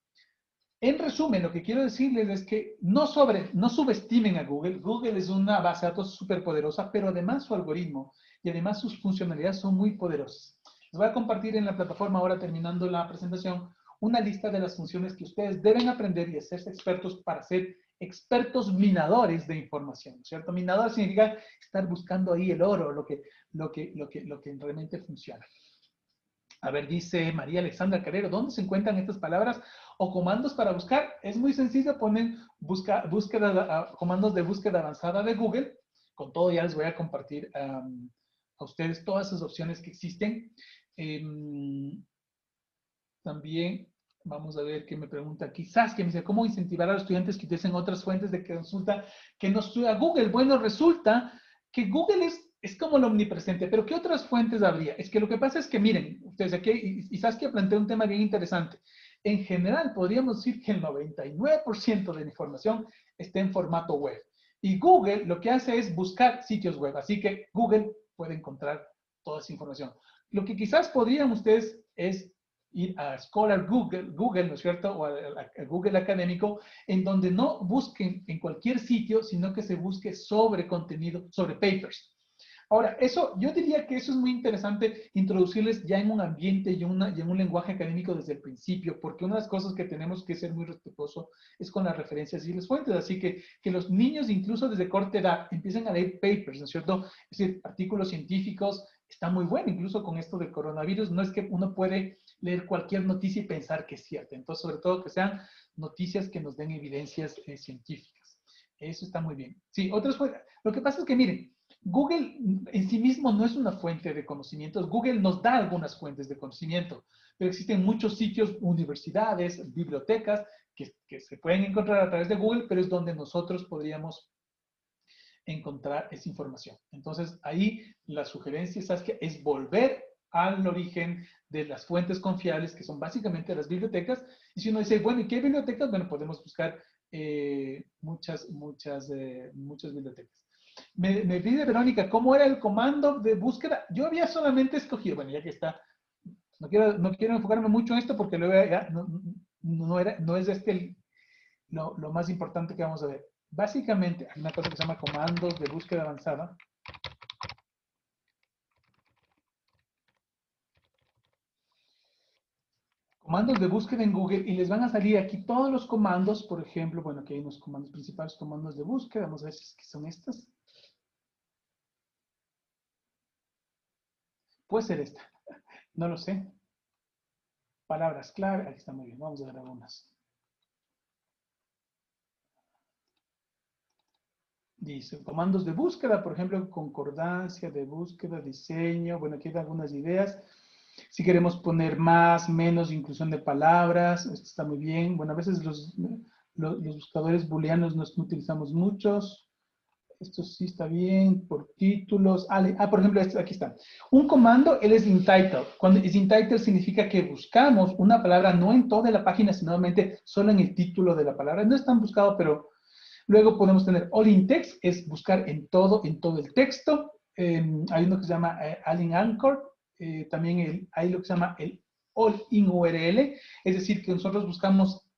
en resumen, lo que quiero decirles es que no subestimen a Google. Google es una base de datos súper poderosa, pero además su algoritmo y además sus funcionalidades son muy poderosas. Les voy a compartir en la plataforma, ahora terminando la presentación, una lista de las funciones que ustedes deben aprender y hacerse expertos para ser expertos minadores de información, ¿cierto? Minador significa estar buscando ahí el oro, lo que realmente funciona. A ver, dice María Alexandra Carrero, ¿dónde se encuentran estas palabras o comandos para buscar? Es muy sencillo, ponen comandos de búsqueda avanzada de Google. Con todo ya les voy a compartir a ustedes todas esas opciones que existen. También vamos a ver qué me pregunta aquí. Saskia me dice, ¿cómo incentivar a los estudiantes que utilicen otras fuentes de que resulta que no estudia Google? Bueno, resulta que Google es como el omnipresente, pero ¿qué otras fuentes habría? Es que lo que pasa es que, miren, ustedes aquí, y Saskia plantea un tema bien interesante. En general, podríamos decir que el 99% de la información está en formato web. Y Google lo que hace es buscar sitios web, así que Google puede encontrar toda esa información. Lo que quizás podrían ustedes es ir a Scholar Google, ¿no es cierto? O a Google académico, en donde no busquen en cualquier sitio, sino que se busque sobre contenido, sobre papers. Ahora, yo diría que eso es muy interesante introducirles ya en un ambiente y en un lenguaje académico desde el principio, porque una de las cosas que tenemos que ser muy respetuoso es con las referencias y las fuentes. Así que los niños, incluso desde corta edad, empiecen a leer papers, ¿no es cierto? Es decir, artículos científicos. Está muy bueno, incluso con esto del coronavirus, no es que uno puede leer cualquier noticia y pensar que es cierta. Entonces, sobre todo que sean noticias que nos den evidencias científicas. Eso está muy bien. Sí, otras fuentes. Lo que pasa es que, miren, Google en sí mismo no es una fuente de conocimientos. Google nos da algunas fuentes de conocimiento, pero existen muchos sitios, universidades, bibliotecas, que se pueden encontrar a través de Google, pero es donde nosotros podríamos encontrar esa información. Entonces, ahí la sugerencia es volver al origen de las fuentes confiables, que son básicamente las bibliotecas. Y si uno dice, bueno, ¿y qué bibliotecas? Bueno, podemos buscar muchas bibliotecas. Me pide Verónica, ¿cómo era el comando de búsqueda? Yo había solamente escogido, bueno, ya que está, no quiero enfocarme mucho en esto porque luego ya no es lo más importante que vamos a ver. Básicamente, hay una cosa que se llama comandos de búsqueda avanzada. Comandos de búsqueda en Google y les van a salir aquí todos los comandos, por ejemplo, bueno, aquí hay unos comandos principales, comandos de búsqueda, vamos a ver si son estas. Puede ser esta, no lo sé. Palabras clave, aquí está muy bien, vamos a ver algunas. Dice, comandos de búsqueda, por ejemplo, concordancia de búsqueda, diseño, bueno, aquí hay algunas ideas. Si queremos poner más, menos, inclusión de palabras, esto está muy bien. Bueno, a veces los buscadores booleanos no utilizamos muchos. Esto sí está bien, por títulos. Por ejemplo, aquí está. Un comando, él es entitled. Cuando es entitled significa que buscamos una palabra no en toda la página, sino solo en el título de la palabra. No es tan buscado, pero luego podemos tener all in text, es buscar en todo el texto. Hay uno que se llama all in anchor. También hay lo que se llama el all in URL, es decir, que nosotros buscamos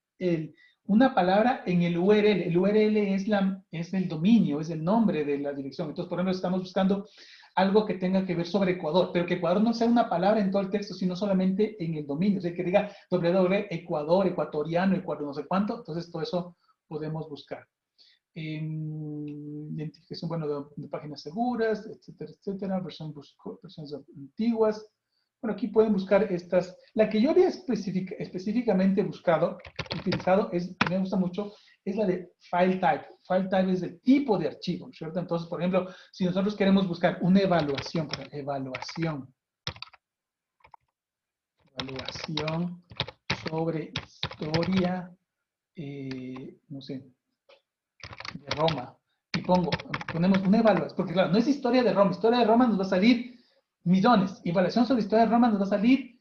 una palabra en el URL. El URL es el dominio, es el nombre de la dirección. Entonces, por ejemplo, estamos buscando algo que tenga que ver sobre Ecuador, pero que Ecuador no sea una palabra en todo el texto, sino solamente en el dominio. O sea, que diga Ecuador, ecuatoriano, Ecuador, no sé cuánto. Entonces, todo eso podemos buscar. Identificación, bueno, de páginas seguras, etcétera, etcétera, versiones antiguas. Bueno, aquí pueden buscar estas. La que yo había específicamente utilizado, me gusta mucho, es la de file type. File type es el tipo de archivo, ¿cierto? Entonces, por ejemplo, si nosotros queremos buscar una evaluación sobre historia, no sé, de Roma, y ponemos una evaluación, porque claro, no es historia de Roma nos va a salir millones. Evaluación sobre historia de Roma nos va a salir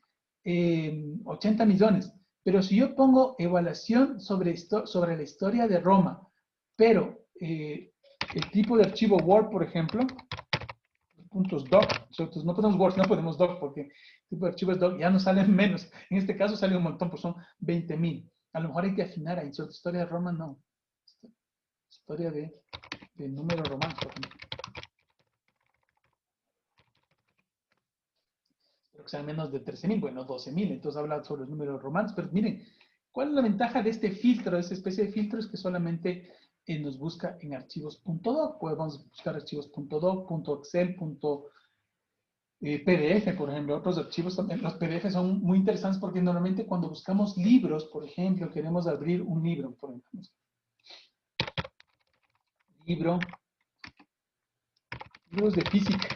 80 millones. Pero si yo pongo evaluación sobre la historia de Roma, pero el tipo de archivo Word, por ejemplo, puntos doc, nosotros no ponemos Word, no ponemos doc porque el tipo de archivo es doc, ya nos salen menos. En este caso sale un montón, pues son 20,000. A lo mejor hay que afinar ahí. Sobre historia de Roma, no. Historia de número romano, por ejemplo. Pero que sean menos de 13,000, bueno, 12,000. Entonces habla sobre los números romanos. Pero miren, ¿cuál es la ventaja de este filtro, de esta especie de filtro? Es que solamente nos busca en archivos.doc. Podemos buscar archivos.doc, .excel, PDF, por ejemplo, otros archivos también. Los PDF son muy interesantes porque normalmente cuando buscamos libros, por ejemplo, queremos abrir un libro, por ejemplo. Libros de física,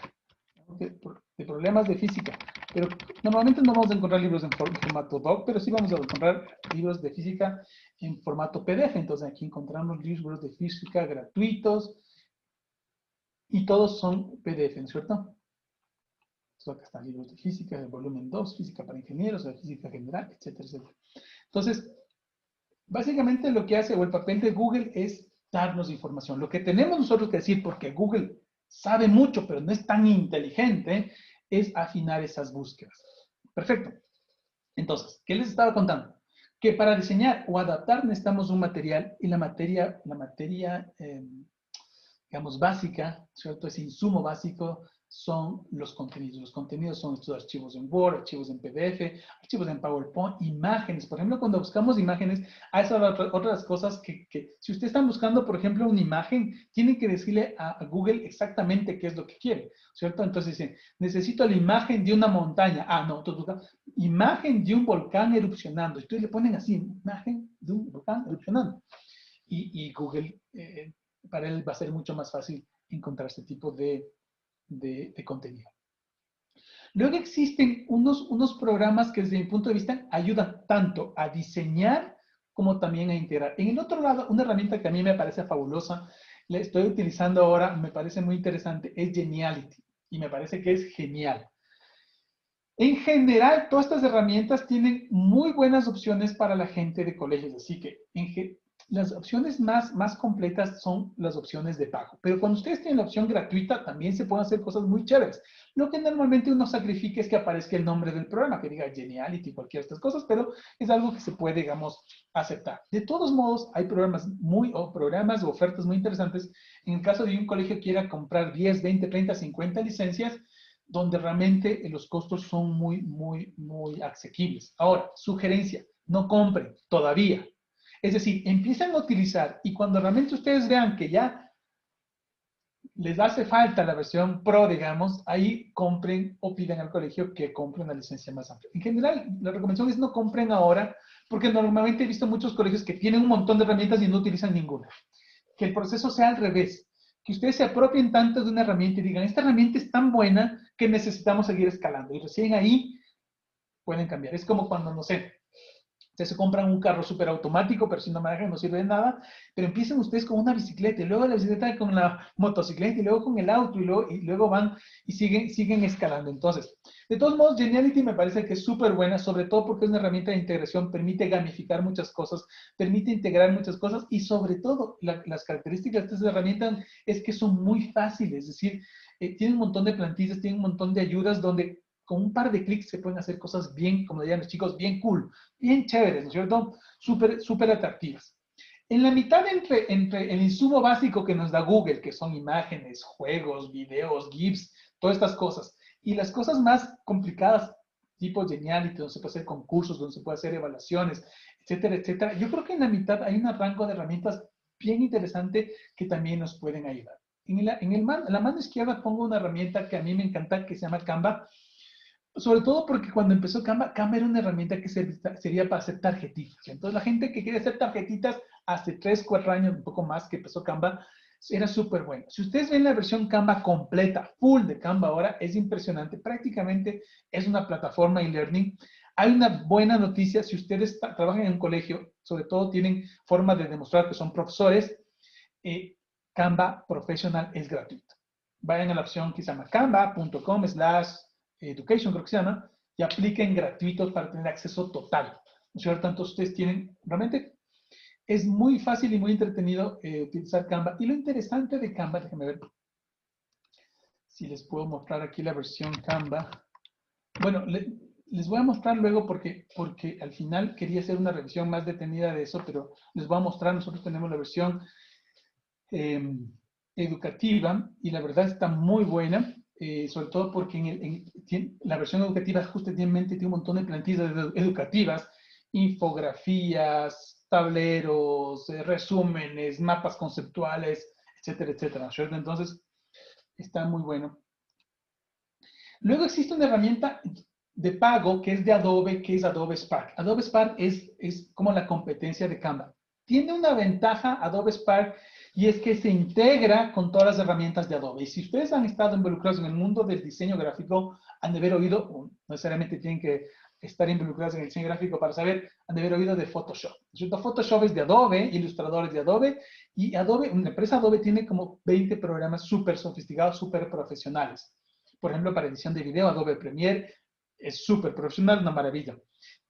de problemas de física. Pero normalmente no vamos a encontrar libros en formato doc, pero sí vamos a encontrar libros de física en formato PDF. Entonces aquí encontramos libros de física gratuitos y todos son PDF, ¿no es cierto? Entonces acá están libros de física, de volumen 2, física para ingenieros, de física general, etcétera, etcétera. Entonces, básicamente lo que hace, o el papel de Google, es darnos información. Lo que tenemos nosotros que decir, porque Google sabe mucho, pero no es tan inteligente, es afinar esas búsquedas. Perfecto. Entonces, ¿qué les estaba contando? Que para diseñar o adaptar necesitamos un material, y la materia digamos, básica, ¿cierto? Ese insumo básico son los contenidos. Los contenidos son estos archivos en Word, archivos en PDF, archivos en PowerPoint, imágenes. Por ejemplo, cuando buscamos imágenes, hay otras cosas que si ustedes están buscando, por ejemplo, una imagen, tienen que decirle a Google exactamente qué es lo que quiere, ¿cierto? Entonces dicen, necesito la imagen de una montaña. Ah, no, entonces buscan imagen de un volcán erupcionando. Ustedes le ponen así, imagen de un volcán erupcionando. Y Google para él va a ser mucho más fácil encontrar este tipo de contenido. Luego existen unos programas que desde mi punto de vista ayudan tanto a diseñar como también a integrar. En el otro lado, una herramienta que a mí me parece fabulosa, la estoy utilizando ahora, me parece muy interesante, es Geniality. Y me parece que es genial. En general, todas estas herramientas tienen muy buenas opciones para la gente de colegios, así que las opciones más completas son las opciones de pago. Pero cuando ustedes tienen la opción gratuita, también se pueden hacer cosas muy chéveres. Lo que normalmente uno sacrifica es que aparezca el nombre del programa, que diga Geniality, cualquiera de estas cosas, pero es algo que se puede, digamos, aceptar. De todos modos, hay programas o ofertas muy interesantes. En el caso de un colegio que quiera comprar 10, 20, 30, 50 licencias, donde realmente los costos son muy asequibles. Ahora, sugerencia, no compren todavía. Es decir, empiezan a utilizar y cuando realmente ustedes vean que ya les hace falta la versión Pro, digamos, ahí compren o piden al colegio que compren una licencia más amplia. En general, la recomendación es no compren ahora, porque normalmente he visto muchos colegios que tienen un montón de herramientas y no utilizan ninguna. Que el proceso sea al revés, que ustedes se apropien tanto de una herramienta y digan, esta herramienta es tan buena que necesitamos seguir escalando. Y recién ahí pueden cambiar. Es como cuando, no sé, ustedes se compran un carro súper automático, pero si no manejan no sirve de nada, pero empiezan ustedes con una bicicleta, y luego la bicicleta con la motocicleta, y luego con el auto, y luego van y siguen escalando. Entonces, de todos modos, Geniality me parece que es súper buena, sobre todo porque es una herramienta de integración, permite gamificar muchas cosas, permite integrar muchas cosas, y sobre todo, las características de estas herramientas es que son muy fáciles, es decir, tienen un montón de plantillas, tienen un montón de ayudas donde con un par de clics se pueden hacer cosas bien, como dirían los chicos, bien cool, bien chéveres, ¿no es cierto? Súper atractivas. En la mitad entre el insumo básico que nos da Google, que son imágenes, juegos, videos, GIFs, todas estas cosas, y las cosas más complicadas, tipo Geniality, donde se puede hacer concursos, donde se puede hacer evaluaciones, etcétera, etcétera, yo creo que en la mitad hay un rango de herramientas bien interesante que también nos pueden ayudar. En la mano izquierda pongo una herramienta que a mí me encanta, que se llama Canva, sobre todo porque cuando empezó Canva, Canva era una herramienta que sería para hacer tarjetitas. Entonces, la gente que quiere hacer tarjetitas hace 3, 4 años, un poco más que empezó Canva, era súper bueno. Si ustedes ven la versión Canva completa, full de Canva ahora, es impresionante. Prácticamente es una plataforma e-learning. Hay una buena noticia, si ustedes trabajan en un colegio, sobre todo tienen forma de demostrar que son profesores, Canva Professional es gratuito. Vayan a la opción que se llama canva.com/ Education, creo que se llama, y apliquen gratuitos para tener acceso total. ¿No es cierto? Entonces ustedes tienen, realmente es muy fácil y muy entretenido utilizar Canva. Y lo interesante de Canva, déjenme ver si les puedo mostrar aquí la versión Canva. Bueno, les voy a mostrar luego porque al final quería hacer una revisión más detenida de eso, pero les voy a mostrar, nosotros tenemos la versión educativa y la verdad está muy buena, sobre todo porque la versión educativa justamente tiene un montón de plantillas educativas, infografías, tableros, resúmenes, mapas conceptuales, etcétera, etcétera, ¿cierto? Entonces, está muy bueno. Luego existe una herramienta de pago que es de Adobe, que es Adobe Spark. Adobe Spark es como la competencia de Canva. Tiene una ventaja Adobe Spark y es que se integra con todas las herramientas de Adobe. Y si ustedes han estado involucrados en el mundo del diseño gráfico, han de haber oído, o no necesariamente tienen que estar involucrados en el diseño gráfico para saber, han de haber oído de Photoshop. Photoshop es de Adobe, Illustrator es de Adobe, y Adobe, una empresa Adobe tiene como 20 programas súper sofisticados, súper profesionales. Por ejemplo, para edición de video, Adobe Premiere es súper profesional, una maravilla.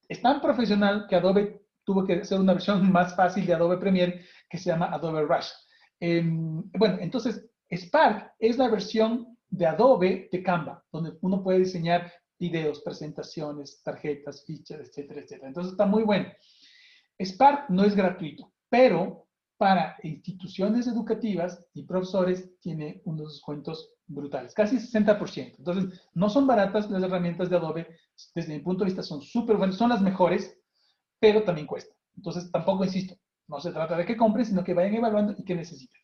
Es tan profesional que Adobe tuvo que hacer una versión más fácil de Adobe Premiere que se llama Adobe Rush. Bueno, entonces, Spark es la versión de Adobe de Canva, donde uno puede diseñar videos, presentaciones, tarjetas, fichas, etcétera, etcétera. Entonces, está muy bueno. Spark no es gratuito, pero para instituciones educativas y profesores tiene unos descuentos brutales, casi 60%. Entonces, no son baratas las herramientas de Adobe, desde mi punto de vista son súper buenas, son las mejores, pero también cuesta. Entonces, tampoco insisto, no se trata de que compren, sino que vayan evaluando y que necesiten.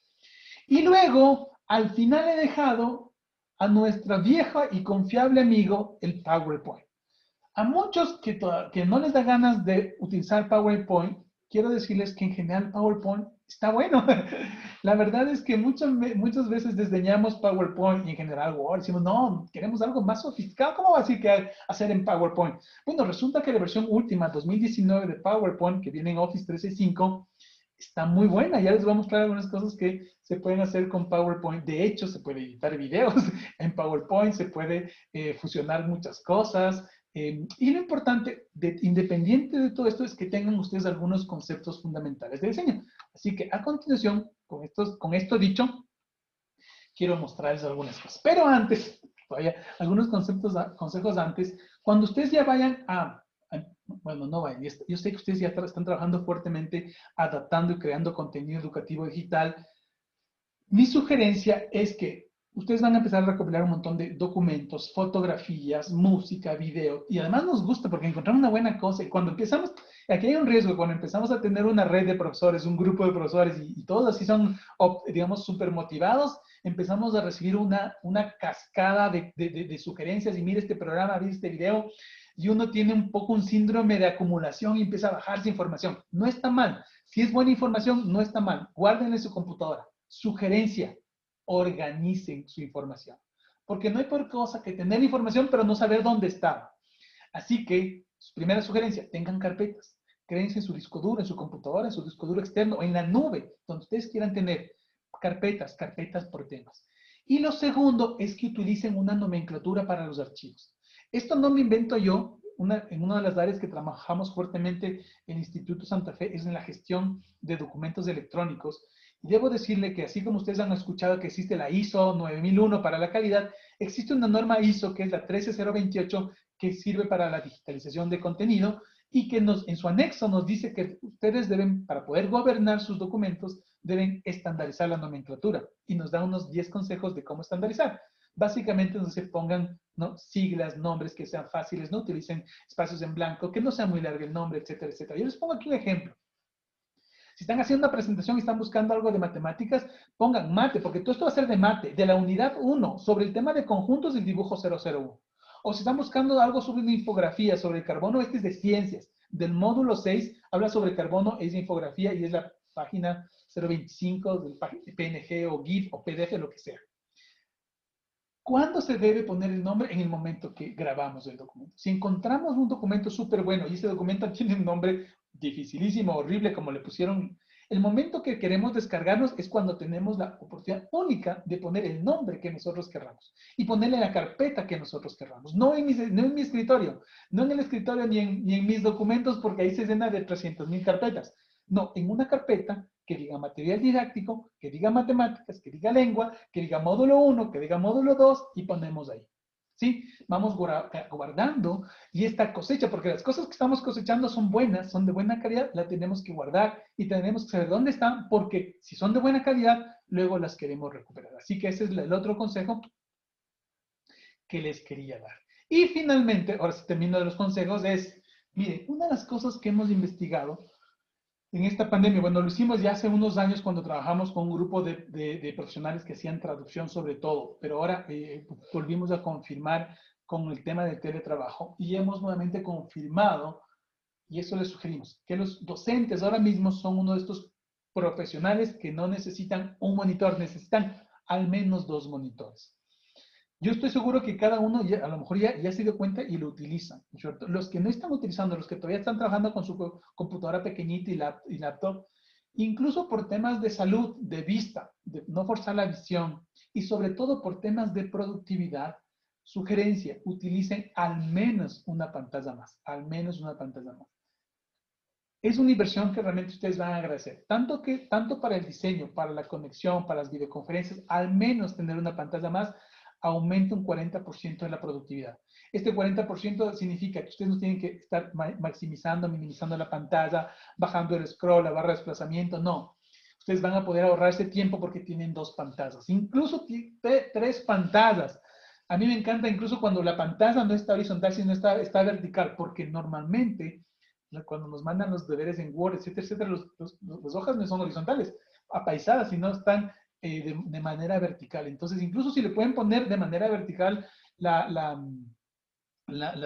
Y luego, al final he dejado a nuestra vieja y confiable amigo, el PowerPoint. A muchos que no les da ganas de utilizar PowerPoint, quiero decirles que en general PowerPoint está bueno. La verdad es que muchas veces desdeñamos PowerPoint y en general Word. Decimos, no, queremos algo más sofisticado. ¿Cómo va a decir que hacer en PowerPoint? Bueno, resulta que la versión última, 2019 de PowerPoint, que viene en Office 365, está muy buena. Ya les voy a mostrar algunas cosas que se pueden hacer con PowerPoint. De hecho, se puede editar videos en PowerPoint, se puede fusionar muchas cosas. Y lo importante, independiente de todo esto, es que tengan ustedes algunos conceptos fundamentales de diseño. Así que a continuación, con esto dicho, quiero mostrarles algunas cosas. Pero antes, todavía algunos consejos antes, cuando ustedes ya vayan bueno, no vayan, yo sé que ustedes ya están trabajando fuertemente adaptando y creando contenido educativo digital. Mi sugerencia es que ustedes van a empezar a recopilar un montón de documentos, fotografías, música, video, y además nos gusta porque encontramos una buena cosa. Y cuando empezamos, aquí hay un riesgo, cuando empezamos a tener una red de profesores, un grupo de profesores, y todos así son, digamos, súper motivados, empezamos a recibir una cascada de sugerencias, y mire este programa, mire este video, y uno tiene un poco un síndrome de acumulación y empieza a bajarse información. No está mal. Si es buena información, no está mal. Guárdenla en su computadora. Sugerencia, organicen su información. Porque no hay peor cosa que tener información pero no saber dónde está. Así que, primera sugerencia, tengan carpetas. Créense en su disco duro, en su computadora, en su disco duro externo, o en la nube, donde ustedes quieran tener carpetas por temas. Y lo segundo es que utilicen una nomenclatura para los archivos. Esto no me invento yo. En una de las áreas que trabajamos fuertemente en el Instituto Santa Fe es en la gestión de documentos electrónicos. Y debo decirle que así como ustedes han escuchado que existe la ISO 9001 para la calidad, existe una norma ISO que es la 13028 que sirve para la digitalización de contenido y que en su anexo nos dice que ustedes deben, para poder gobernar sus documentos, deben estandarizar la nomenclatura y nos da unos 10 consejos de cómo estandarizar. Básicamente no se pongan, ¿no?, siglas, nombres que sean fáciles, no utilicen espacios en blanco, que no sea muy largo el nombre, etcétera, etcétera. Yo les pongo aquí un ejemplo. Si están haciendo una presentación y están buscando algo de matemáticas, pongan mate, porque todo esto va a ser de mate, de la unidad 1, sobre el tema de conjuntos del dibujo 001. O si están buscando algo sobre una infografía, sobre el carbono, este es de ciencias. Del módulo 6 habla sobre carbono, es de infografía y es la página 025 del PNG o GIF o PDF, lo que sea. ¿Cuándo se debe poner el nombre? En el momento que grabamos el documento. Si encontramos un documento súper bueno y ese documento tiene un nombre dificilísimo, horrible, como le pusieron El momento que queremos descargarnos es cuando tenemos la oportunidad única de poner el nombre que nosotros querramos y ponerle la carpeta que nosotros querramos. No en mi escritorio, no en el escritorio ni en mis documentos, porque ahí se llena de 300.000 carpetas. No, en una carpeta que diga material didáctico, que diga matemáticas, que diga lengua, que diga módulo 1, que diga módulo 2 y ponemos ahí. ¿Sí? Vamos guardando y esta cosecha, porque las cosas que estamos cosechando son buenas, son de buena calidad, la tenemos que guardar y tenemos que saber dónde están, porque si son de buena calidad, luego las queremos recuperar. Así que ese es el otro consejo que les quería dar. Y finalmente, ahora sí termino de los consejos, es, miren, una de las cosas que hemos investigado en esta pandemia, bueno, lo hicimos ya hace unos años cuando trabajamos con un grupo de profesionales que hacían traducción sobre todo, pero ahora volvimos a confirmar con el tema del teletrabajo y hemos nuevamente confirmado, y eso les sugerimos, que los docentes ahora mismo son uno de estos profesionales que no necesitan un monitor, necesitan al menos 2 monitores. Yo estoy seguro que cada uno ya, a lo mejor ya se dio cuenta y lo utilizan, ¿cierto? Los que no están utilizando, los que todavía están trabajando con su computadora pequeñita y laptop, incluso por temas de salud, de vista, de no forzar la visión y sobre todo por temas de productividad, sugerencia, utilicen al menos una pantalla más, al menos una pantalla más. Es una inversión que realmente ustedes van a agradecer. Tanto para el diseño, para la conexión, para las videoconferencias, al menos tener una pantalla más aumenta un 40% de la productividad. Este 40% significa que ustedes no tienen que estar maximizando, minimizando la pantalla, bajando el scroll, la barra de desplazamiento, no. Ustedes van a poder ahorrar ese tiempo porque tienen 2 pantallas, incluso 3 pantallas. A mí me encanta incluso cuando la pantalla no está horizontal, sino está vertical, porque normalmente cuando nos mandan los deberes en Word, etcétera, etcétera, las hojas no son horizontales, apaisadas, sino están de manera vertical. Entonces, incluso si le pueden poner de manera vertical las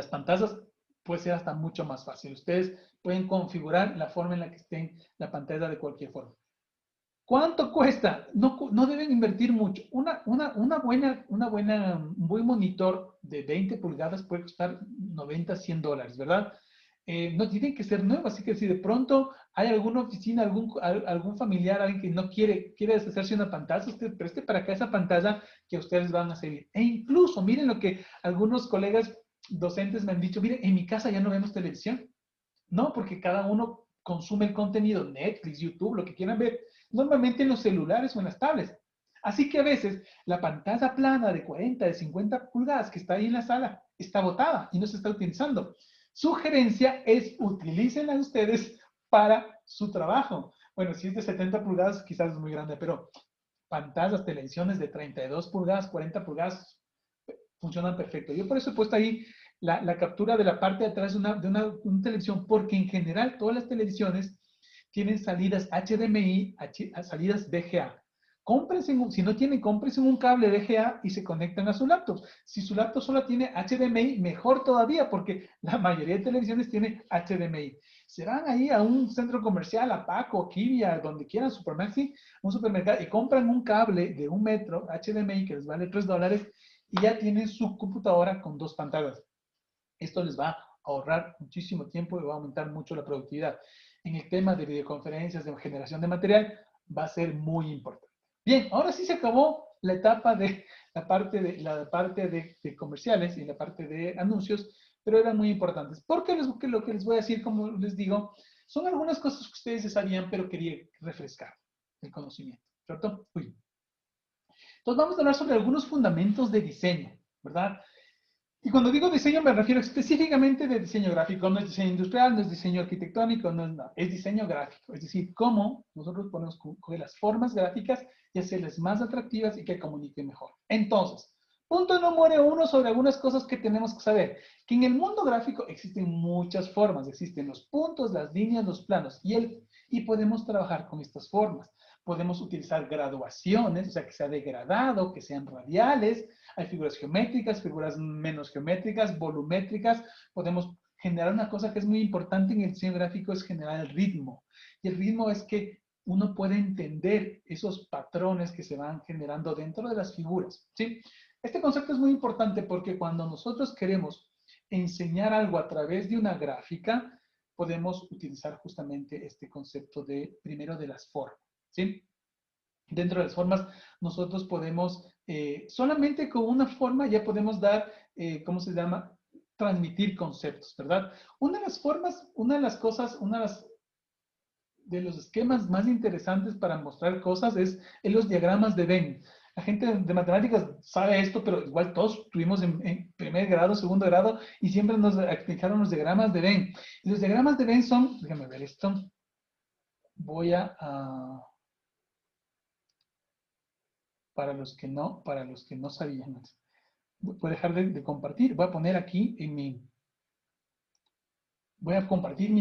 pantallas, puede ser hasta mucho más fácil. Ustedes pueden configurar la forma en la que estén la pantalla de cualquier forma. ¿Cuánto cuesta? No deben invertir mucho. Un buen monitor de 20 pulgadas puede costar 90, $100, ¿verdad? No tienen que ser nuevos, así que si de pronto hay alguna oficina, algún familiar, alguien que no quiere deshacerse una pantalla, usted preste para acá esa pantalla que ustedes van a servir. E incluso, miren lo que algunos colegas docentes me han dicho, miren, en mi casa ya no vemos televisión. No, porque cada uno consume el contenido, Netflix, YouTube, lo que quieran ver, normalmente en los celulares o en las tablets. Así que a veces la pantalla plana de 40, de 50 pulgadas que está ahí en la sala está botada y no se está utilizando. Sugerencia es utilícenla ustedes para su trabajo. Bueno, si es de 70 pulgadas quizás es muy grande, pero pantallas, televisiones de 32 pulgadas, 40 pulgadas funcionan perfecto. Yo por eso he puesto ahí la captura de la parte de atrás de una televisión, porque en general todas las televisiones tienen salidas HDMI, salidas VGA. Cómprense, si no tienen, cómprense un cable VGA y se conectan a su laptop. Si su laptop solo tiene HDMI, mejor todavía, porque la mayoría de televisiones tiene HDMI. Se van ahí a un centro comercial, a Paco, Kivia, donde quieran, Supermaxi, un supermercado, y compran un cable de 1 metro HDMI que les vale $3 y ya tienen su computadora con 2 pantallas. Esto les va a ahorrar muchísimo tiempo y va a aumentar mucho la productividad. En el tema de videoconferencias, de generación de material, va a ser muy importante. Bien, ahora sí se acabó la etapa de la parte de comerciales y la parte de anuncios, pero eran muy importantes. Porque lo que les voy a decir, como les digo, son algunas cosas que ustedes ya sabían, pero quería refrescar el conocimiento, ¿cierto? Uy. Entonces vamos a hablar sobre algunos fundamentos de diseño, ¿verdad? Y cuando digo diseño me refiero específicamente de diseño gráfico, no es diseño industrial, no es diseño arquitectónico, no es nada, es diseño gráfico, es decir, cómo nosotros podemos coger las formas gráficas y hacerlas más atractivas y que comuniquen mejor. Entonces, punto número 1 sobre algunas cosas que tenemos que saber, que en el mundo gráfico existen muchas formas, existen los puntos, las líneas, los planos, y podemos trabajar con estas formas. Podemos utilizar graduaciones, o sea, que sea degradado, que sean radiales, hay figuras geométricas, figuras menos geométricas, volumétricas. Podemos generar una cosa que es muy importante en el diseño gráfico, es generar el ritmo. Y el ritmo es que uno puede entender esos patrones que se van generando dentro de las figuras, ¿sí? Este concepto es muy importante porque cuando nosotros queremos enseñar algo a través de una gráfica, podemos utilizar justamente este concepto de, primero, de las formas, ¿sí? Dentro de las formas, nosotros podemos, solamente con una forma ya podemos dar, ¿cómo se llama? Transmitir conceptos, ¿verdad? Una de las formas, una de las cosas, de los esquemas más interesantes para mostrar cosas es en los diagramas de Venn. La gente de matemáticas sabe esto, pero igual todos estuvimos en primer grado, segundo grado, y siempre nos explicaron los diagramas de Venn. Y los diagramas de Venn son, déjame ver esto, voy para los que no sabían. Voy a dejar de compartir, voy a poner aquí en voy a compartir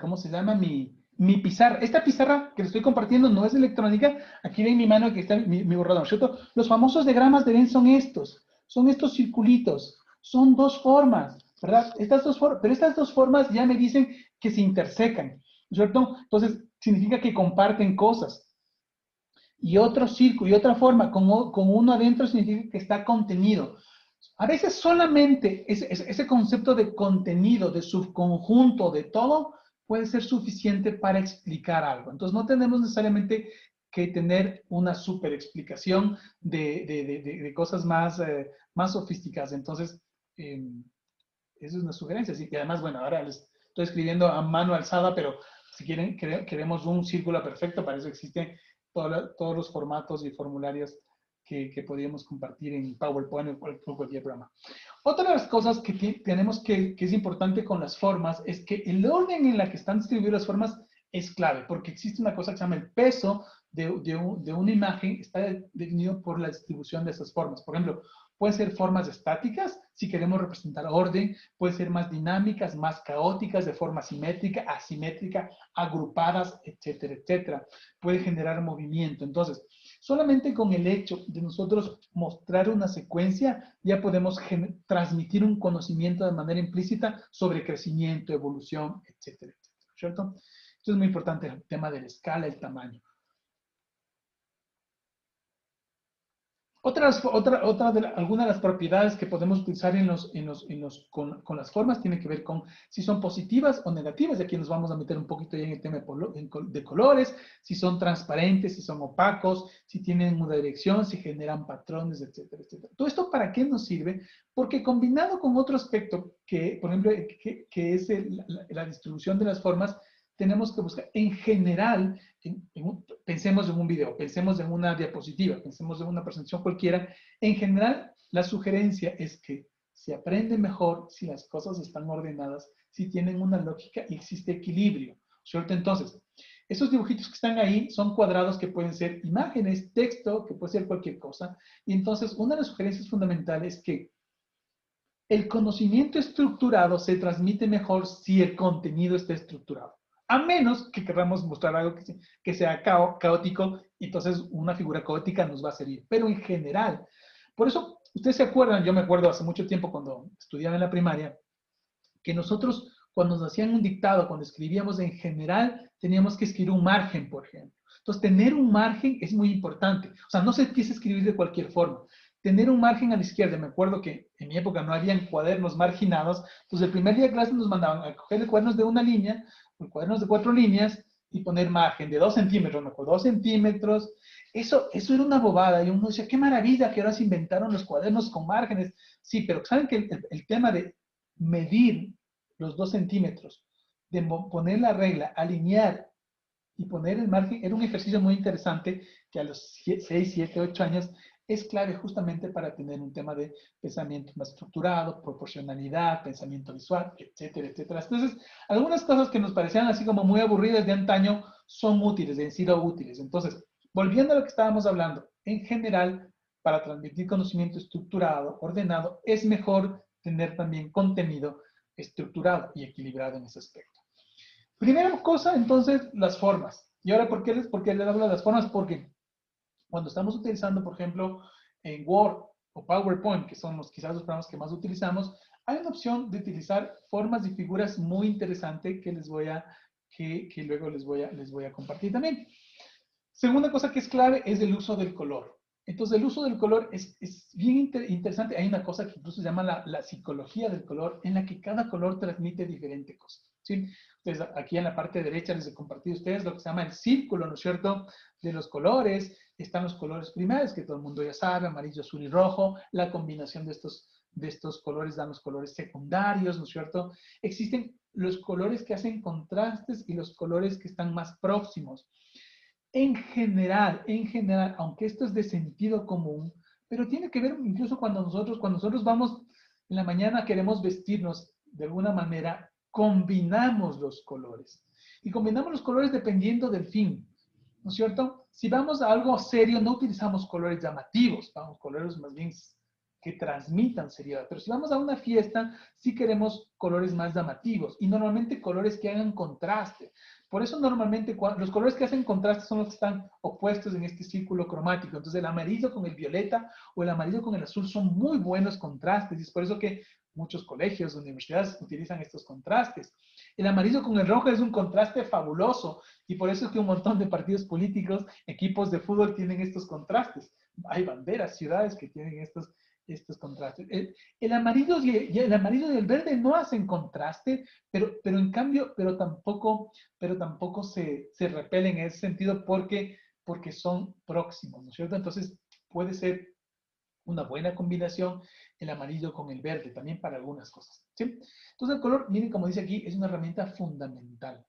¿cómo se llama? Mi pizarra. Esta pizarra que le estoy compartiendo no es electrónica. Aquí ven mi mano, que está mi borrador, ¿cierto? Los famosos diagramas de Venn son estos circulitos, son dos formas, ¿verdad? Pero estas dos formas ya me dicen que se intersecan, ¿cierto? Entonces, significa que comparten cosas. Y otro círculo y otra forma con uno adentro significa que está contenido. A veces solamente ese concepto de contenido, de subconjunto, de todo, puede ser suficiente para explicar algo. Entonces no tenemos necesariamente que tener una super explicación de cosas más sofisticadas. Entonces, esa es una sugerencia. Y además, bueno, ahora les estoy escribiendo a mano alzada, pero si quieren, queremos un círculo perfecto, para eso existen todos los formatos y formularios que podríamos compartir en PowerPoint o cualquier programa. Otra de las cosas que tenemos que es importante con las formas es que el orden en la que están distribuidas las formas es clave, porque existe una cosa que se llama el peso de una imagen, está definido por la distribución de esas formas. Por ejemplo, pueden ser formas estáticas, si queremos representar orden, pueden ser más dinámicas, más caóticas, de forma simétrica, asimétrica, agrupadas, etcétera, etcétera. Puede generar movimiento. Entonces, solamente con el hecho de nosotros mostrar una secuencia, ya podemos transmitir un conocimiento de manera implícita sobre crecimiento, evolución, etcétera, etcétera, ¿cierto? Esto es muy importante, el tema de la escala, el tamaño. Algunas de las propiedades que podemos utilizar con las formas tiene que ver con si son positivas o negativas. Y aquí nos vamos a meter un poquito ya en el tema de colores, si son transparentes, si son opacos, si tienen una dirección, si generan patrones, etcétera, etcétera. ¿Todo esto para qué nos sirve? Porque combinado con otro aspecto, que por ejemplo, que es la distribución de las formas, tenemos que buscar en general, pensemos en un video, pensemos en una diapositiva, pensemos en una presentación cualquiera, en general la sugerencia es que se aprende mejor si las cosas están ordenadas, si tienen una lógica y existe equilibrio, ¿cierto? Entonces, esos dibujitos que están ahí son cuadrados que pueden ser imágenes, texto, que puede ser cualquier cosa, y entonces una de las sugerencias fundamentales es que el conocimiento estructurado se transmite mejor si el contenido está estructurado. A menos que queramos mostrar algo que sea caótico, y entonces una figura caótica nos va a servir. Pero en general, por eso, ustedes se acuerdan, yo me acuerdo hace mucho tiempo cuando estudiaba en la primaria, que nosotros cuando nos hacían un dictado, cuando escribíamos en general, teníamos que escribir un margen, por ejemplo. Entonces, tener un margen es muy importante. O sea, no se empieza a escribir de cualquier forma. Tener un margen a la izquierda. Me acuerdo que en mi época no habían cuadernos marginados. Entonces, el primer día de clase nos mandaban a coger cuadernos de una línea, o cuadernos de 4 líneas, y poner margen de 2 centímetros, me acuerdo, 2 centímetros. Eso era una bobada. Y uno decía, qué maravilla que ahora se inventaron los cuadernos con márgenes. Sí, pero ¿saben que el tema de medir los 2 centímetros, de poner la regla, alinear y poner el margen, era un ejercicio muy interesante que a los 6, 7, 8 años es clave justamente para tener un tema de pensamiento más estructurado, proporcionalidad, pensamiento visual, etcétera, etcétera. Entonces, algunas cosas que nos parecían así como muy aburridas de antaño son útiles, han sido útiles. Entonces, volviendo a lo que estábamos hablando, en general, para transmitir conocimiento estructurado, ordenado, es mejor tener también contenido estructurado y equilibrado en ese aspecto. Primera cosa, entonces, las formas. ¿Y ahora por qué les hablo de las formas? Porque cuando estamos utilizando, por ejemplo, en Word o PowerPoint, que son quizás los programas que más utilizamos, hay una opción de utilizar formas y figuras muy interesante que luego les voy a compartir también. Segunda cosa que es clave es el uso del color. Entonces, el uso del color es bien interesante. Hay una cosa que incluso se llama la psicología del color, en la que cada color transmite diferente cosa, ¿sí? Entonces, aquí en la parte derecha les he compartido a ustedes lo que se llama el círculo, ¿no es cierto?, de los colores. Están los colores primarios, que todo el mundo ya sabe, amarillo, azul y rojo. La combinación de estos colores dan los colores secundarios, ¿no es cierto? Existen los colores que hacen contrastes y los colores que están más próximos. En general, aunque esto es de sentido común, pero tiene que ver incluso cuando nosotros vamos en la mañana, queremos vestirnos de alguna manera, combinamos los colores. Y combinamos los colores dependiendo del fin, ¿no es cierto? Si vamos a algo serio, no utilizamos colores llamativos, vamos colores más bien que transmitan seriedad. Pero si vamos a una fiesta, sí queremos colores más llamativos y normalmente colores que hagan contraste. Por eso normalmente los colores que hacen contraste son los que están opuestos en este círculo cromático. Entonces el amarillo con el violeta o el amarillo con el azul son muy buenos contrastes y es por eso que muchos colegios, universidades utilizan estos contrastes. El amarillo con el rojo es un contraste fabuloso y por eso es que un montón de partidos políticos, equipos de fútbol tienen estos contrastes. Hay banderas, ciudades que tienen estos contrastes. El amarillo y el verde no hacen contraste, pero en cambio, pero tampoco se repelen en ese sentido porque son próximos, ¿no es cierto? Entonces puede ser una buena combinación el amarillo con el verde, también para algunas cosas, ¿sí? Entonces el color, miren como dice aquí, es una herramienta fundamental.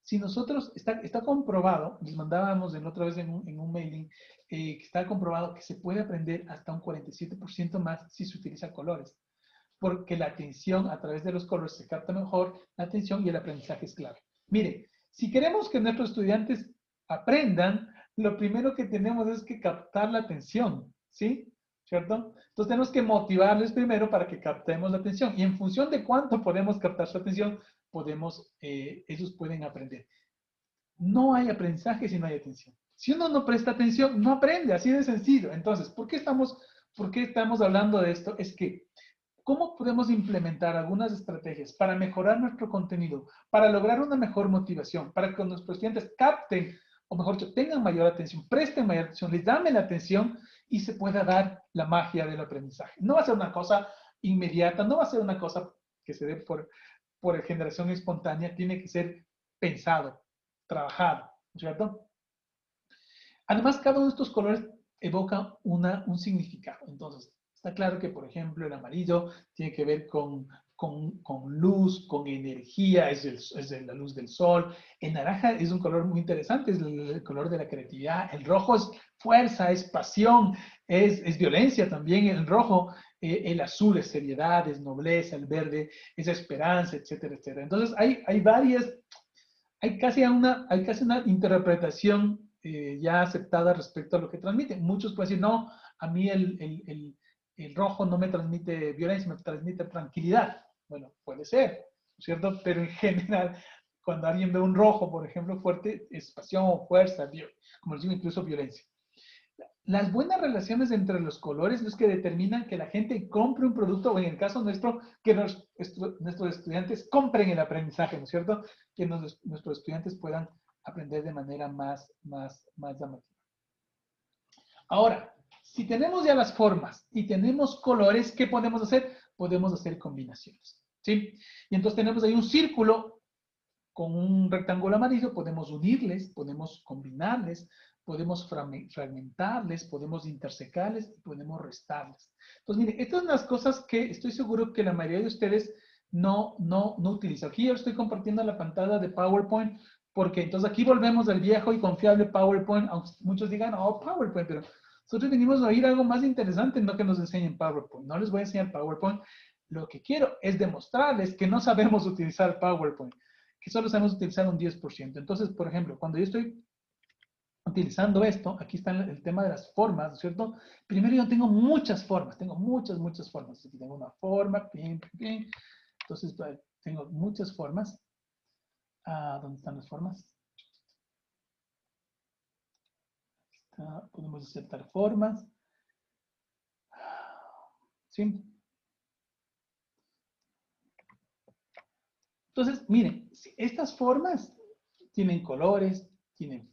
Si nosotros, está comprobado, les mandábamos otra vez en un mailing, que está comprobado que se puede aprender hasta un 47% más si se utiliza colores, porque la atención a través de los colores se capta mejor, la atención y el aprendizaje es clave. Mire, si queremos que nuestros estudiantes aprendan, lo primero que tenemos es que captar la atención, ¿sí? ¿Cierto? Entonces tenemos que motivarles primero para que captemos la atención y en función de cuánto podemos captar su atención, ellos pueden aprender. No hay aprendizaje si no hay atención. Si uno no presta atención, no aprende, así de sencillo. Entonces, ¿por qué estamos hablando de esto? Es que, ¿cómo podemos implementar algunas estrategias para mejorar nuestro contenido, para lograr una mejor motivación, para que nuestros estudiantes capten, o mejor dicho, tengan mayor atención, presten mayor atención, les llamen la atención y se pueda dar la magia del aprendizaje? No va a ser una cosa inmediata, no va a ser una cosa que se dé por generación espontánea, tiene que ser pensado, trabajado, ¿no es cierto? Además, cada uno de estos colores evoca un significado. Entonces, está claro que, por ejemplo, el amarillo tiene que ver con luz, con energía, es la luz del sol. El naranja es un color muy interesante, es el color de la creatividad. El rojo es fuerza, es pasión, es violencia también. El rojo, el azul es seriedad, es nobleza, el verde es esperanza, etcétera, etcétera. Entonces, hay casi una interpretación ya aceptada respecto a lo que transmite. Muchos pueden decir, no, a mí el rojo no me transmite violencia, me transmite tranquilidad. Bueno, puede ser, ¿cierto? Pero en general, cuando alguien ve un rojo, por ejemplo, fuerte, es pasión, fuerza, como les digo, incluso violencia. Las buenas relaciones entre los colores es que determinan que la gente compre un producto, o en el caso nuestro, que nuestros estudiantes compren el aprendizaje, ¿no es cierto? Que nuestros estudiantes puedan aprender de manera más llamativa. Ahora, si tenemos ya las formas y tenemos colores, ¿qué podemos hacer? Podemos hacer combinaciones, ¿sí? Y entonces tenemos ahí un círculo con un rectángulo amarillo, podemos unirles, podemos combinarles, podemos fragmentarles, podemos intersecarles y podemos restarles. Entonces, mire, estas son las cosas que estoy seguro que la mayoría de ustedes no utilizan. Aquí yo estoy compartiendo la pantalla de PowerPoint porque entonces aquí volvemos al viejo y confiable PowerPoint, aunque muchos digan, oh, PowerPoint, pero nosotros venimos a oír algo más interesante, no que nos enseñen PowerPoint. No les voy a enseñar PowerPoint. Lo que quiero es demostrarles que no sabemos utilizar PowerPoint, que solo sabemos utilizar un 10%. Entonces, por ejemplo, cuando yo estoy utilizando esto, aquí está el tema de las formas, ¿no es cierto? Primero yo tengo muchas formas, tengo muchas formas. Aquí tengo una forma, pim, pim, pim. Entonces, tengo muchas formas. ¿Dónde están las formas? Podemos insertar formas. ¿Sí? Entonces, miren, estas formas tienen colores, tienen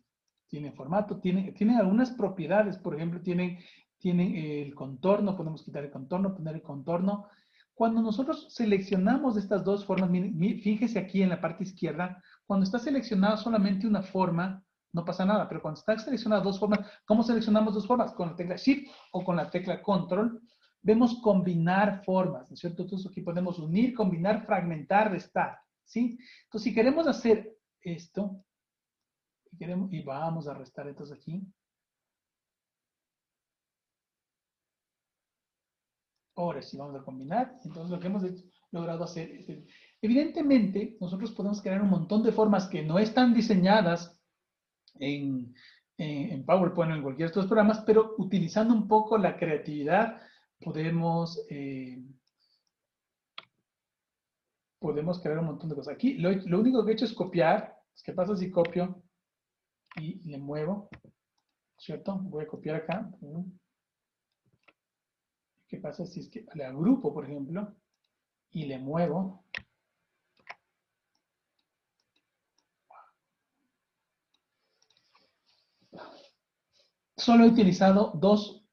formato, tienen algunas propiedades. Por ejemplo, tienen el contorno, podemos quitar el contorno, poner el contorno. Cuando nosotros seleccionamos estas dos formas, fíjese aquí en la parte izquierda, cuando está seleccionada solamente una forma, no pasa nada, pero cuando está seleccionada dos formas, ¿cómo seleccionamos dos formas? Con la tecla Shift o con la tecla Control, vemos combinar formas, ¿no es cierto? Entonces aquí podemos unir, combinar, fragmentar, restar, ¿sí? Entonces si queremos hacer esto, y vamos a restar entonces aquí, ahora sí vamos a combinar. Entonces lo que hemos logrado hacer es, evidentemente, nosotros podemos crear un montón de formas que no están diseñadas en PowerPoint o en cualquiera de estos programas, pero utilizando un poco la creatividad podemos, podemos crear un montón de cosas. Aquí lo único que he hecho es copiar. ¿Qué pasa si copio y le muevo? ¿Cierto? Voy a copiar acá. ¿Qué pasa si es que le agrupo, por ejemplo, y le muevo? Solo he utilizado dos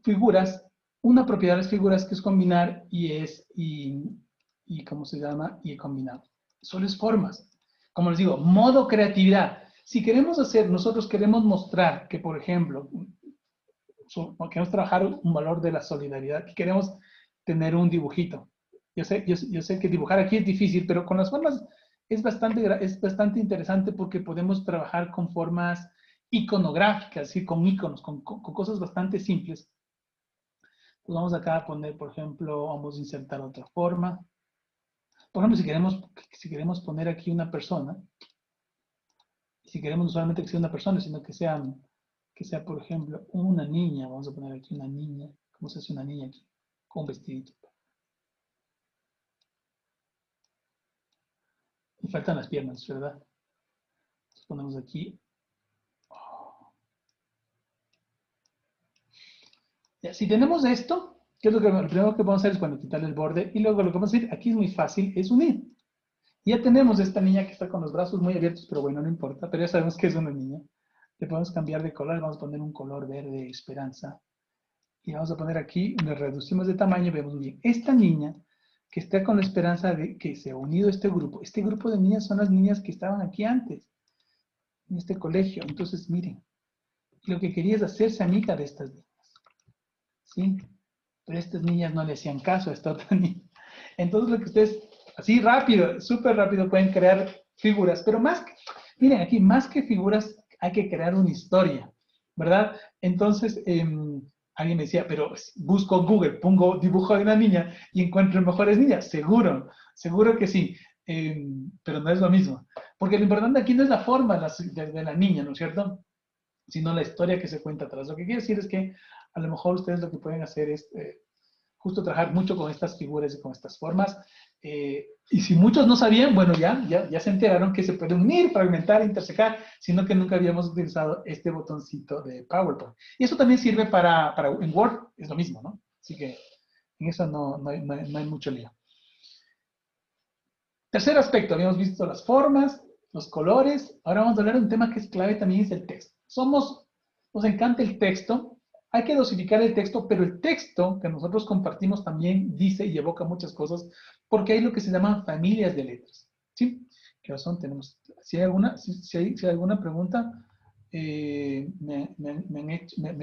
figuras, una propiedad de las figuras que es combinar y ¿cómo se llama? Y combinar. Solo es formas. Como les digo, modo creatividad. Si queremos hacer, nosotros queremos mostrar que, por ejemplo, queremos trabajar un valor de la solidaridad, que queremos tener un dibujito. Yo sé que dibujar aquí es difícil, pero con las formas es bastante interesante porque podemos trabajar con formas iconográficas, ¿sí? Con iconos, con cosas bastante simples. Pues vamos acá a poner, por ejemplo, vamos a insertar otra forma. Por ejemplo, si queremos poner aquí una persona, si queremos no solamente que sea una persona, sino que sea, por ejemplo, una niña, vamos a poner aquí una niña. ¿Cómo se hace una niña aquí? Con un vestidito. Me faltan las piernas, ¿verdad? Entonces ponemos aquí. Ya, si tenemos esto, ¿qué es lo primero que vamos a hacer es cuando quitarle el borde? Y luego lo que vamos a hacer, aquí es muy fácil, es unir. Ya tenemos esta niña que está con los brazos muy abiertos, pero bueno, no importa, pero ya sabemos que es una niña. Le podemos cambiar de color, vamos a poner un color verde esperanza. Y vamos a poner aquí, le reducimos de tamaño, vemos bien. Esta niña que está con la esperanza de que se ha unido este grupo de niñas son las niñas que estaban aquí antes, en este colegio. Entonces, miren, lo que quería es hacerse amiga de estas niñas, ¿sí? Pero estas niñas no le hacían caso a esta otra niña. Entonces, lo que ustedes, así rápido, súper rápido, pueden crear figuras, pero miren aquí, más que figuras, hay que crear una historia, ¿verdad? Entonces, alguien me decía, pero busco Google, pongo dibujo de una niña y encuentro mejores niñas. Seguro, seguro que sí, pero no es lo mismo. Porque lo importante aquí no es la forma de la niña, ¿no es cierto? Sino la historia que se cuenta atrás. Lo que quiero decir es que a lo mejor ustedes lo que pueden hacer es justo trabajar mucho con estas figuras y con estas formas. Y si muchos no sabían, bueno, ya se enteraron que se puede unir, fragmentar, intersecar, sino que nunca habíamos utilizado este botoncito de PowerPoint. Y eso también sirve en Word, es lo mismo, ¿no? Así que en eso no hay mucho lío. Tercer aspecto, habíamos visto las formas, los colores. Ahora vamos a hablar de un tema que es clave también, es el texto. Nos encanta el texto. Hay que dosificar el texto, pero el texto que nosotros compartimos también dice y evoca muchas cosas, porque hay lo que se llaman familias de letras. ¿Sí? ¿Qué razón tenemos? Si hay alguna pregunta, me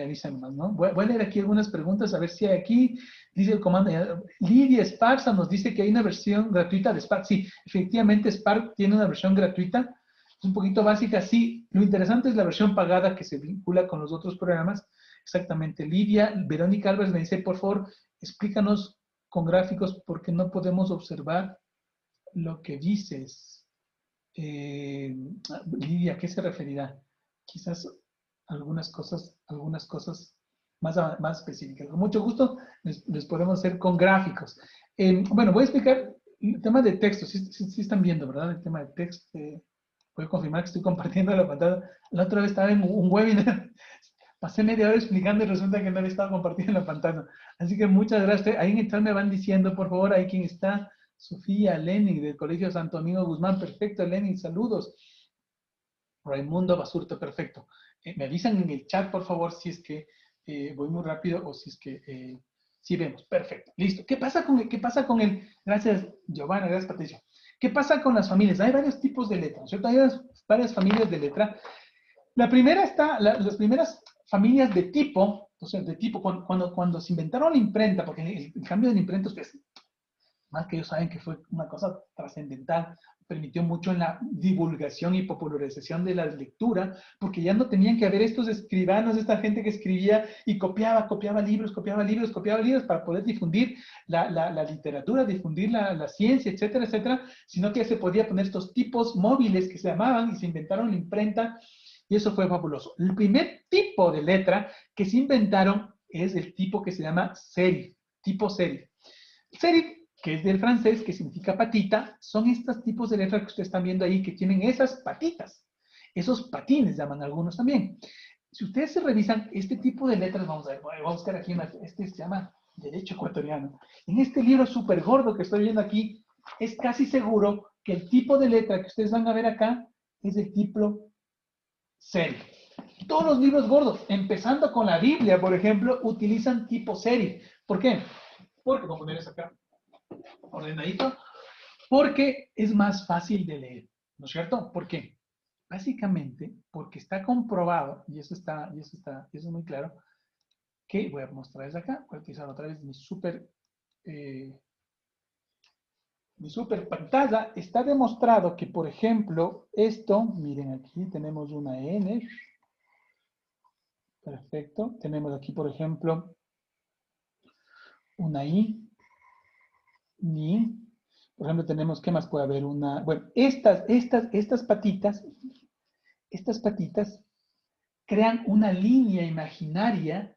avisan más, ¿no? Voy a leer aquí algunas preguntas, a ver si hay aquí. Dice el comando, Lidia Esparza nos dice que hay una versión gratuita de Spark. Sí, efectivamente Spark tiene una versión gratuita, es un poquito básica, sí. Lo interesante es la versión pagada que se vincula con los otros programas. Exactamente. Lidia, Verónica Álvarez me dice, por favor, explícanos con gráficos porque no podemos observar lo que dices. Lidia, ¿a qué se referirá? Quizás algunas cosas más específicas. Con mucho gusto les podemos hacer con gráficos. Bueno, voy a explicar el tema de texto. Sí están viendo, ¿verdad? El tema de texto. Voy a confirmar que estoy compartiendo la pantalla. La otra vez estaba en un webinar. Pasé media hora explicando y resulta que no le estaba compartiendo la pantalla. Así que muchas gracias. Ahí en el chat me van diciendo, por favor, ahí quien está. Sofía, Lenin, del Colegio Santo Domingo Guzmán. Perfecto, Lenin, saludos. Raimundo Basurto, perfecto. Me avisan en el chat, por favor, si es que voy muy rápido o si es que Sí vemos, perfecto, listo. ¿Qué pasa con el, gracias Giovanna, gracias Patricia? ¿Qué pasa con las familias? Hay varios tipos de letra, ¿no es cierto? Hay varias familias de letra. La primera está, las primeras familias de tipo, o sea, de tipo, cuando se inventaron la imprenta, porque el cambio de la imprenta, ustedes más que ellos saben que fue una cosa trascendental, permitió mucho en la divulgación y popularización de la lectura, porque ya no tenían que haber estos escribanos, esta gente que escribía y copiaba libros para poder difundir la literatura, difundir la ciencia, etcétera, etcétera, sino que se podía poner estos tipos móviles que se llamaban y se inventaron la imprenta y eso fue fabuloso. El primer tipo de letra que se inventaron es el tipo que se llama serif, tipo serif. Serif, que es del francés, que significa patita, son estos tipos de letras que ustedes están viendo ahí, que tienen esas patitas. Esos patines llaman algunos también. Si ustedes se revisan este tipo de letras, vamos a ver, voy a buscar aquí, este se llama Derecho Ecuatoriano. En este libro súper gordo que estoy viendo aquí, es casi seguro que el tipo de letra que ustedes van a ver acá es el tipo serif. Todos los libros gordos, empezando con la Biblia, por ejemplo, utilizan tipo serif. ¿Por qué? Porque, voy a poner eso acá, ordenadito, porque es más fácil de leer, ¿no es cierto? ¿Por qué? Básicamente, porque está comprobado, y eso es muy claro, que voy a mostrarles acá, voy a utilizar otra vez mi super pantalla, está demostrado que, por ejemplo, esto, miren aquí, tenemos una N, perfecto, tenemos aquí, por ejemplo, una I, ni, por ejemplo, tenemos, ¿qué más puede haber? Bueno, estas patitas crean una línea imaginaria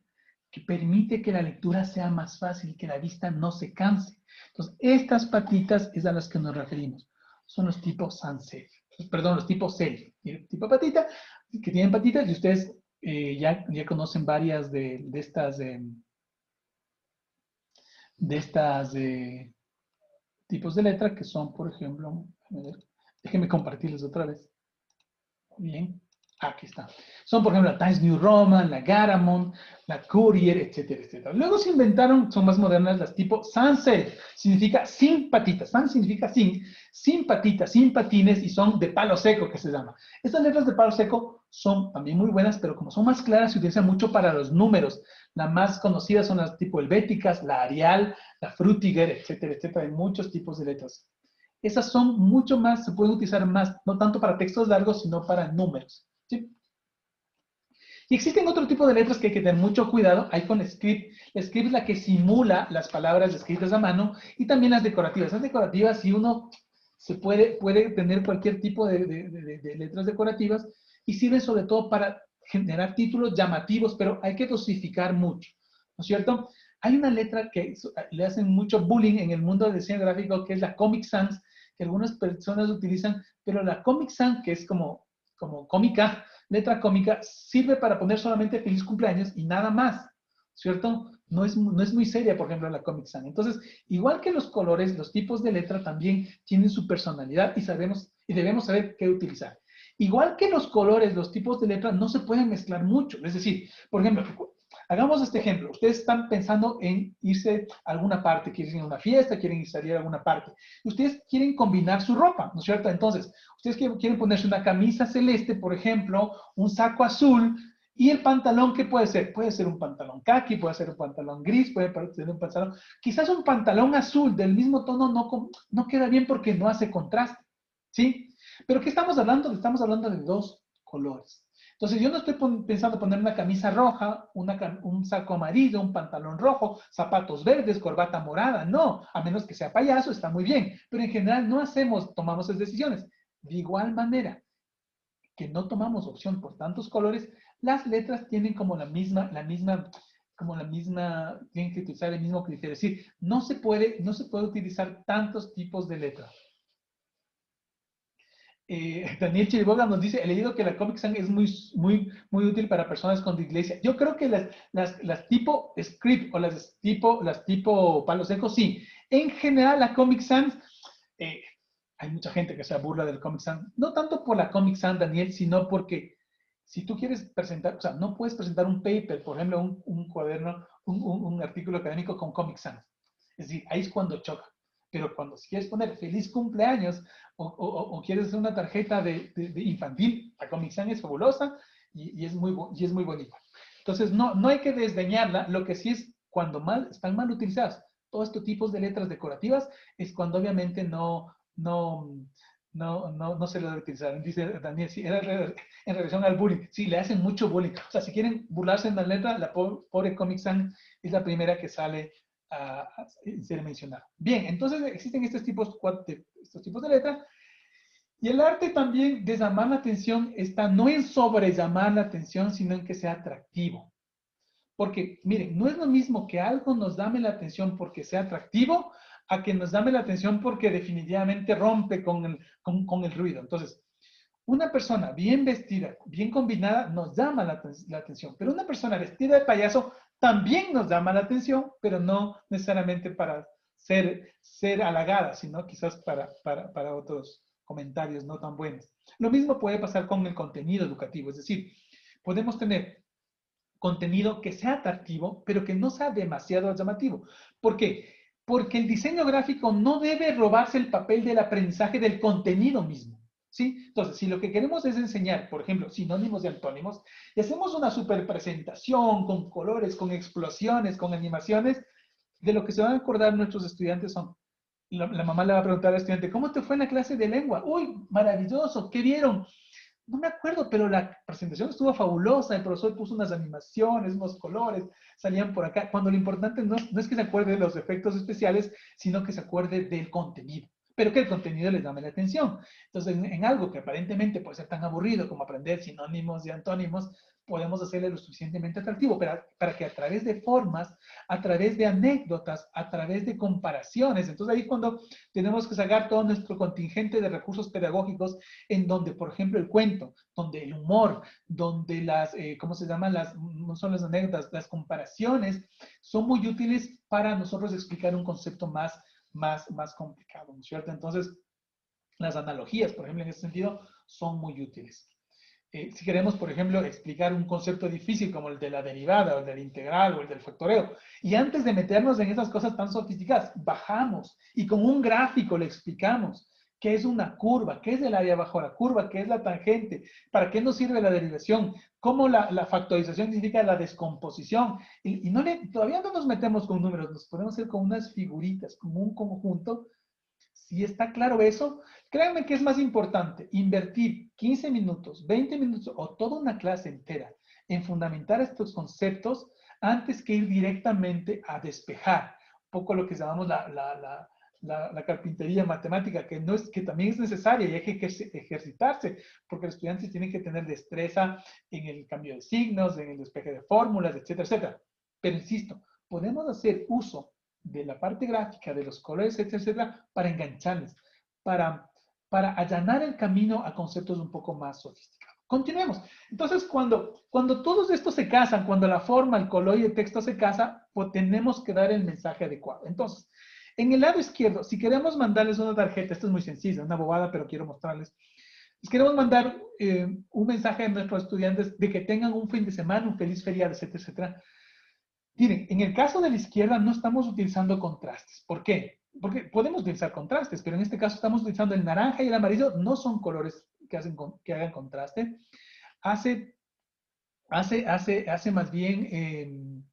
que permite que la lectura sea más fácil, que la vista no se canse. Entonces, estas patitas es a las que nos referimos. Son los tipos sans serif, perdón, los tipos serif. Tipo patita, que tienen patitas y ustedes ya conocen varias de estas tipos de letra que son, por ejemplo, a ver, déjenme compartirles otra vez. Bien, aquí está. Son, por ejemplo, la Times New Roman, la Garamond, la Courier, etcétera, etcétera. Luego se inventaron, son más modernas, las tipo sans serif, significa sin patitas. Sans significa sin patitas, sin patines, y son de palo seco, que se llama. Estas letras de palo seco son también muy buenas, pero como son más claras, se utilizan mucho para los números. Las más conocidas son las tipo helvéticas, la Arial, la Frutiger, etcétera, etcétera. Hay muchos tipos de letras. Esas son mucho más, se pueden utilizar más, no tanto para textos largos, sino para números. ¿Sí? Y existen otro tipo de letras que hay que tener mucho cuidado. Hay con script. La script es la que simula las palabras escritas a mano y también las decorativas. Las decorativas, si uno puede tener cualquier tipo de letras decorativas y sirven sobre todo para generar títulos llamativos, pero hay que dosificar mucho, ¿no es cierto? Hay una letra que le hacen mucho bullying en el mundo del diseño gráfico, que es la Comic Sans, que algunas personas utilizan, pero la Comic Sans, que es como cómica, letra cómica, sirve para poner solamente feliz cumpleaños y nada más, ¿cierto? No es muy seria, por ejemplo, la Comic Sans. Entonces, igual que los colores, los tipos de letra también tienen su personalidad y debemos saber qué utilizar. Igual que los colores, los tipos de letra no se pueden mezclar mucho. Es decir, por ejemplo, hagamos este ejemplo. Ustedes están pensando en irse a alguna parte, quieren ir a una fiesta, quieren salir a alguna parte. Y ustedes quieren combinar su ropa, ¿no es cierto? Entonces, ustedes quieren ponerse una camisa celeste, por ejemplo, un saco azul, y el pantalón, ¿qué puede ser? Puede ser un pantalón caqui, puede ser un pantalón gris, puede ser un pantalón... Quizás un pantalón azul del mismo tono no queda bien porque no hace contraste, ¿sí? Pero ¿qué estamos hablando? Estamos hablando de dos colores. Entonces, yo no estoy pensando poner una camisa roja, un saco amarillo, un pantalón rojo, zapatos verdes, corbata morada. No, a menos que sea payaso, está muy bien. Pero en general no tomamos esas decisiones. De igual manera que no tomamos opción por tantos colores, las letras tienen como tienen que utilizar el mismo criterio. Es decir, no se puede utilizar tantos tipos de letras. Daniel Chiriboga nos dice, he leído que la Comic Sans es muy útil para personas con dislexia. Yo creo que las tipo script o las tipo palo seco, sí. En general, la Comic Sans, hay mucha gente que se burla del Comic Sans. No tanto por la Comic Sans, Daniel, sino porque si tú quieres presentar, o sea, no puedes presentar un paper, por ejemplo, un cuaderno, un artículo académico con Comic Sans. Es decir, ahí es cuando choca. Pero cuando si quieres poner feliz cumpleaños o quieres hacer una tarjeta de infantil, la Comic Sans es fabulosa y es muy bonita. Entonces, no hay que desdeñarla. Lo que sí es cuando están mal utilizadas todos estos tipos de letras decorativas, es cuando obviamente no se lo debe utilizar. Dice Daniel, sí, era en relación al bullying. Sí, le hacen mucho bullying. O sea, si quieren burlarse en la letra, la pobre Comic Sans es la primera que sale a ser mencionada. Bien, entonces existen estos tipos de letras. Y el arte también de llamar la atención está no en sobre llamar la atención, sino en que sea atractivo. Porque, miren, no es lo mismo que algo nos llame la atención porque sea atractivo a que nos llame la atención porque definitivamente rompe con el ruido. Entonces, una persona bien vestida, bien combinada, nos llama la atención. Pero una persona vestida de payaso también nos llama la atención, pero no necesariamente para ser halagada, sino quizás para otros comentarios no tan buenos. Lo mismo puede pasar con el contenido educativo. Es decir, podemos tener contenido que sea atractivo, pero que no sea demasiado llamativo. ¿Por qué? Porque el diseño gráfico no debe robarse el papel del aprendizaje del contenido mismo. ¿Sí? Entonces, si lo que queremos es enseñar, por ejemplo, sinónimos y antónimos, y hacemos una super presentación con colores, con explosiones, con animaciones, de lo que se van a acordar nuestros estudiantes son, la mamá le va a preguntar al estudiante, ¿cómo te fue en la clase de lengua? Uy, maravilloso, ¿qué vieron? No me acuerdo, pero la presentación estuvo fabulosa, el profesor puso unas animaciones, unos colores, salían por acá, cuando lo importante no es que se acuerde de los efectos especiales, sino que se acuerde del contenido, pero que el contenido les llame la atención. Entonces, en algo que aparentemente puede ser tan aburrido como aprender sinónimos y antónimos, podemos hacerle lo suficientemente atractivo para que a través de formas, a través de anécdotas, a través de comparaciones, entonces ahí cuando tenemos que sacar todo nuestro contingente de recursos pedagógicos en donde, por ejemplo, el cuento, donde el humor, donde ¿cómo se llaman? No son las anécdotas, las comparaciones son muy útiles para nosotros explicar un concepto más complicado, ¿no es cierto? Entonces, las analogías, por ejemplo, en ese sentido, son muy útiles. Si queremos, por ejemplo, explicar un concepto difícil como el de la derivada, o el del integral, o el del factoreo, y antes de meternos en esas cosas tan sofisticadas, bajamos y con un gráfico le explicamos qué es una curva, qué es el área bajo la curva, qué es la tangente, para qué nos sirve la derivación, cómo la factorización significa la descomposición, y todavía no nos metemos con números, nos podemos hacer con unas figuritas, como un conjunto. Si está claro eso, créanme que es más importante invertir 15 minutos, 20 minutos o toda una clase entera en fundamentar estos conceptos antes que ir directamente a despejar un poco lo que llamamos la carpintería matemática, que también es necesaria y hay que ejercitarse, porque los estudiantes tienen que tener destreza en el cambio de signos, en el despeje de fórmulas, etcétera, etcétera. Pero insisto, podemos hacer uso de la parte gráfica, de los colores, etcétera, para engancharles, para allanar el camino a conceptos un poco más sofisticados. Continuemos. Entonces, cuando todos estos se casan, cuando la forma, el color y el texto se casan, pues tenemos que dar el mensaje adecuado. Entonces, en el lado izquierdo, si queremos mandarles una tarjeta, esto es muy sencillo, una bobada, pero quiero mostrarles. Les queremos mandar un mensaje a nuestros estudiantes de que tengan un fin de semana, un feliz feriado, etcétera, etcétera. Miren, en el caso de la izquierda no estamos utilizando contrastes. ¿Por qué? Porque podemos utilizar contrastes, pero en este caso estamos utilizando el naranja y el amarillo, no son colores que hagan contraste. Hace más bien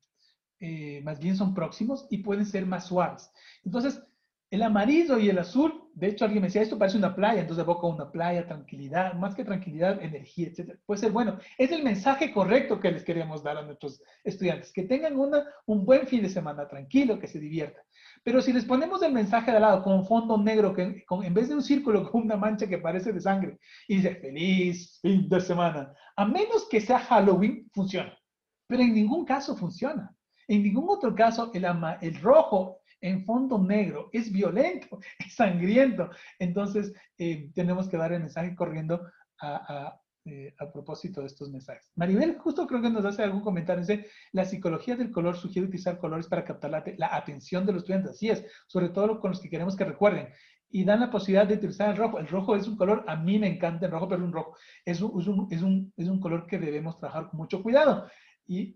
son próximos y pueden ser más suaves. Entonces, el amarillo y el azul, de hecho alguien me decía, esto parece una playa, entonces evoca una playa, tranquilidad, más que tranquilidad, energía, etc. Puede ser bueno. Es el mensaje correcto que les queremos dar a nuestros estudiantes, que tengan un buen fin de semana tranquilo, que se diviertan. Pero si les ponemos el mensaje de al lado con un fondo negro, en vez de un círculo con una mancha que parece de sangre, y dice, feliz fin de semana, a menos que sea Halloween, funciona. Pero en ningún caso funciona. En ningún otro caso, el rojo en fondo negro es violento, es sangriento. Entonces, tenemos que dar el mensaje corriendo a propósito de estos mensajes. Maribel justo creo que nos hace algún comentario. Dice, la psicología del color sugiere utilizar colores para captar la atención de los estudiantes. Así es, sobre todo con los que queremos que recuerden. y dan la posibilidad de utilizar el rojo. El rojo es un color, a mí me encanta el rojo, pero un rojo es un color que debemos trabajar con mucho cuidado. Y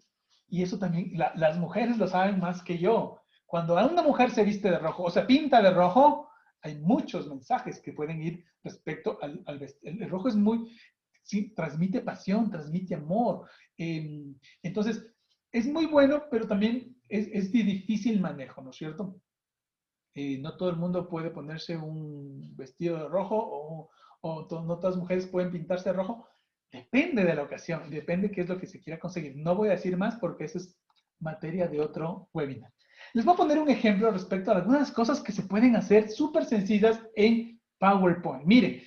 eso también, las mujeres lo saben más que yo. Cuando a una mujer se viste de rojo o se pinta de rojo, hay muchos mensajes que pueden ir respecto al vestir. El rojo es muy, sí, transmite pasión, transmite amor. Entonces, es muy bueno, pero también es de difícil manejo, ¿no es cierto? No todo el mundo puede ponerse un vestido de rojo no todas las mujeres pueden pintarse de rojo. Depende de la ocasión, depende qué es lo que se quiera conseguir. No voy a decir más porque eso es materia de otro webinar. Les voy a poner un ejemplo respecto a algunas cosas que se pueden hacer súper sencillas en PowerPoint. Miren,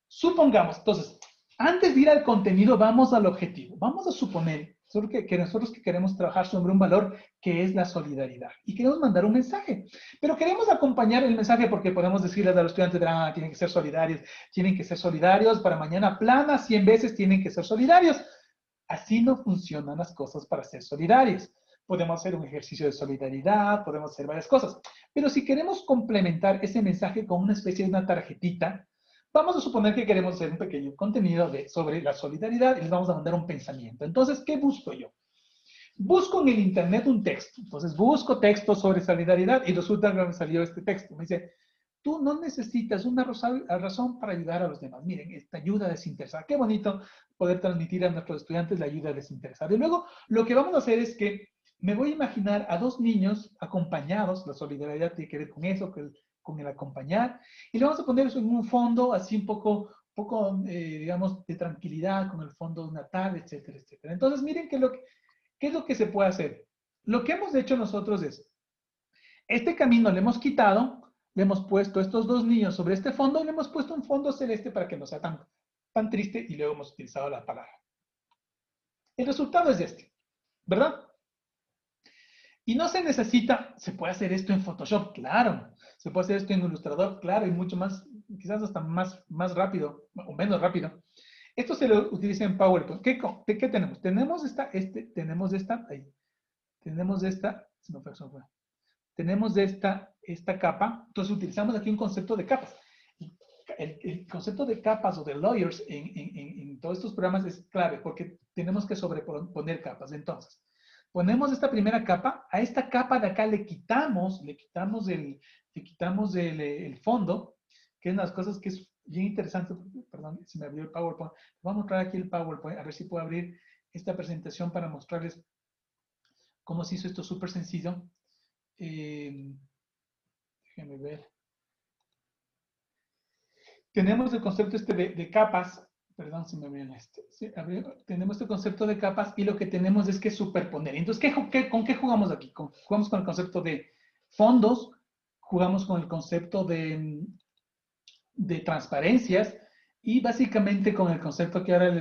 supongamos, entonces, antes de ir al contenido, vamos al objetivo. Vamos a suponer que nosotros que queremos trabajar sobre un valor que es la solidaridad y queremos mandar un mensaje, pero queremos acompañar el mensaje porque podemos decirles a los estudiantes, tienen que ser solidarios, para mañana plana 100 veces tienen que ser solidarios. Así no funcionan las cosas para ser solidarios. Podemos hacer un ejercicio de solidaridad, podemos hacer varias cosas, pero si queremos complementar ese mensaje con una especie de una tarjetita, vamos a suponer que queremos hacer un pequeño contenido sobre la solidaridad y les vamos a mandar un pensamiento. Entonces, ¿qué busco yo? Busco en el internet un texto. Entonces, busco texto sobre solidaridad y resulta que me salió este texto. Me dice, tú no necesitas una razón para ayudar a los demás. Miren, esta ayuda desinteresada. Qué bonito poder transmitir a nuestros estudiantes la ayuda desinteresada. Y luego, lo que vamos a hacer es que me voy a imaginar a dos niños acompañados. La solidaridad tiene que ver con eso, con el acompañar. Y le vamos a poner eso en un fondo así un poco digamos, de tranquilidad, con el fondo de una tarde, etcétera, etcétera. Entonces, miren qué es lo que se puede hacer. Lo que hemos hecho nosotros es, este camino le hemos quitado, le hemos puesto estos dos niños sobre este fondo y le hemos puesto un fondo celeste para que no sea tan triste y luego hemos utilizado la palabra. El resultado es este, ¿verdad? Y no se necesita, se puede hacer esto en Photoshop, claro. Se puede hacer esto en Illustrator, claro, y mucho más, quizás hasta más rápido o menos rápido. Esto se lo utiliza en PowerPoint. ¿Qué tenemos? Tenemos tenemos esta capa. Entonces utilizamos aquí un concepto de capas. El concepto de capas o de layers en todos estos programas es clave porque tenemos que sobreponer capas. Entonces, ponemos esta primera capa, a esta capa de acá le quitamos el fondo, que es una de las cosas que es bien interesante. Perdón, se me abrió el PowerPoint. Voy a mostrar aquí el PowerPoint, a ver si puedo abrir esta presentación para mostrarles cómo se hizo esto súper sencillo. Déjenme ver. Tenemos el concepto de capas, perdón si me ven tenemos este concepto de capas y lo que tenemos es que superponer. Entonces, ¿con qué jugamos aquí? Jugamos con el concepto de fondos, jugamos con el concepto de transparencias y básicamente con el concepto que ahora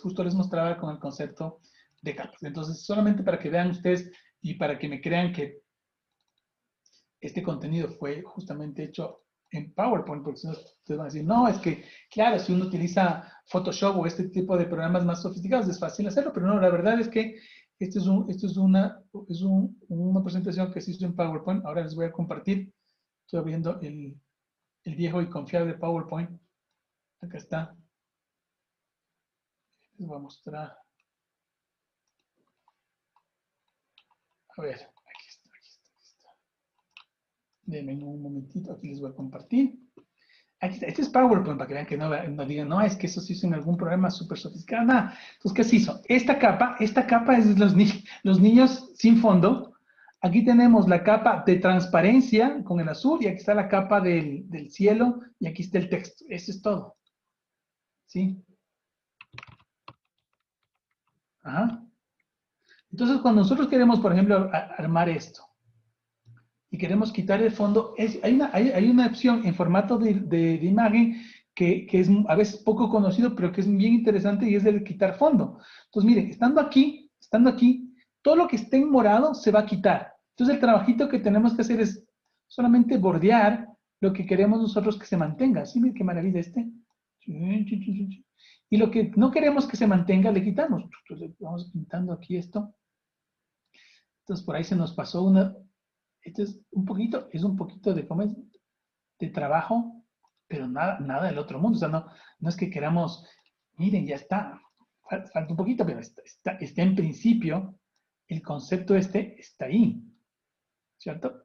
justo les mostraba con el concepto de capas. Entonces, solamente para que vean ustedes y para que me crean que este contenido fue justamente hecho en PowerPoint, porque si no, ustedes van a decir, no, es que, claro, si uno utiliza Photoshop o este tipo de programas más sofisticados, es fácil hacerlo, pero no, la verdad es que esto es una presentación que se hizo en PowerPoint. Ahora les voy a compartir. Estoy abriendo el viejo y confiable PowerPoint. Acá está. Les voy a mostrar. A ver, aquí está. Denme un momentito, aquí les voy a compartir. Aquí está, este es PowerPoint para que vean que no digan, no, es que eso se hizo en algún programa súper sofisticado, nada. Entonces, ¿qué se hizo? Esta capa es los niños sin fondo. Aquí tenemos la capa de transparencia con el azul y aquí está la capa del cielo y aquí está el texto. Eso es todo. ¿Sí? Ajá. Entonces, cuando nosotros queremos, por ejemplo, armar esto y queremos quitar el fondo, hay una opción en formato de imagen que es a veces poco conocido, pero que es bien interesante y es el quitar fondo. Entonces, miren, estando aquí, todo lo que esté en morado se va a quitar. Entonces, el trabajito que tenemos que hacer es solamente bordear lo que queremos nosotros que se mantenga. ¿Sí? Miren qué maravilla este. Y lo que no queremos que se mantenga, le quitamos. Entonces, vamos pintando aquí esto. Entonces, por ahí se nos pasó esto es un poquito de, ¿cómo es? de trabajo, pero nada del otro mundo. O sea, no es que queramos, miren, ya está, falta un poquito, pero está en principio, el concepto está ahí, ¿cierto?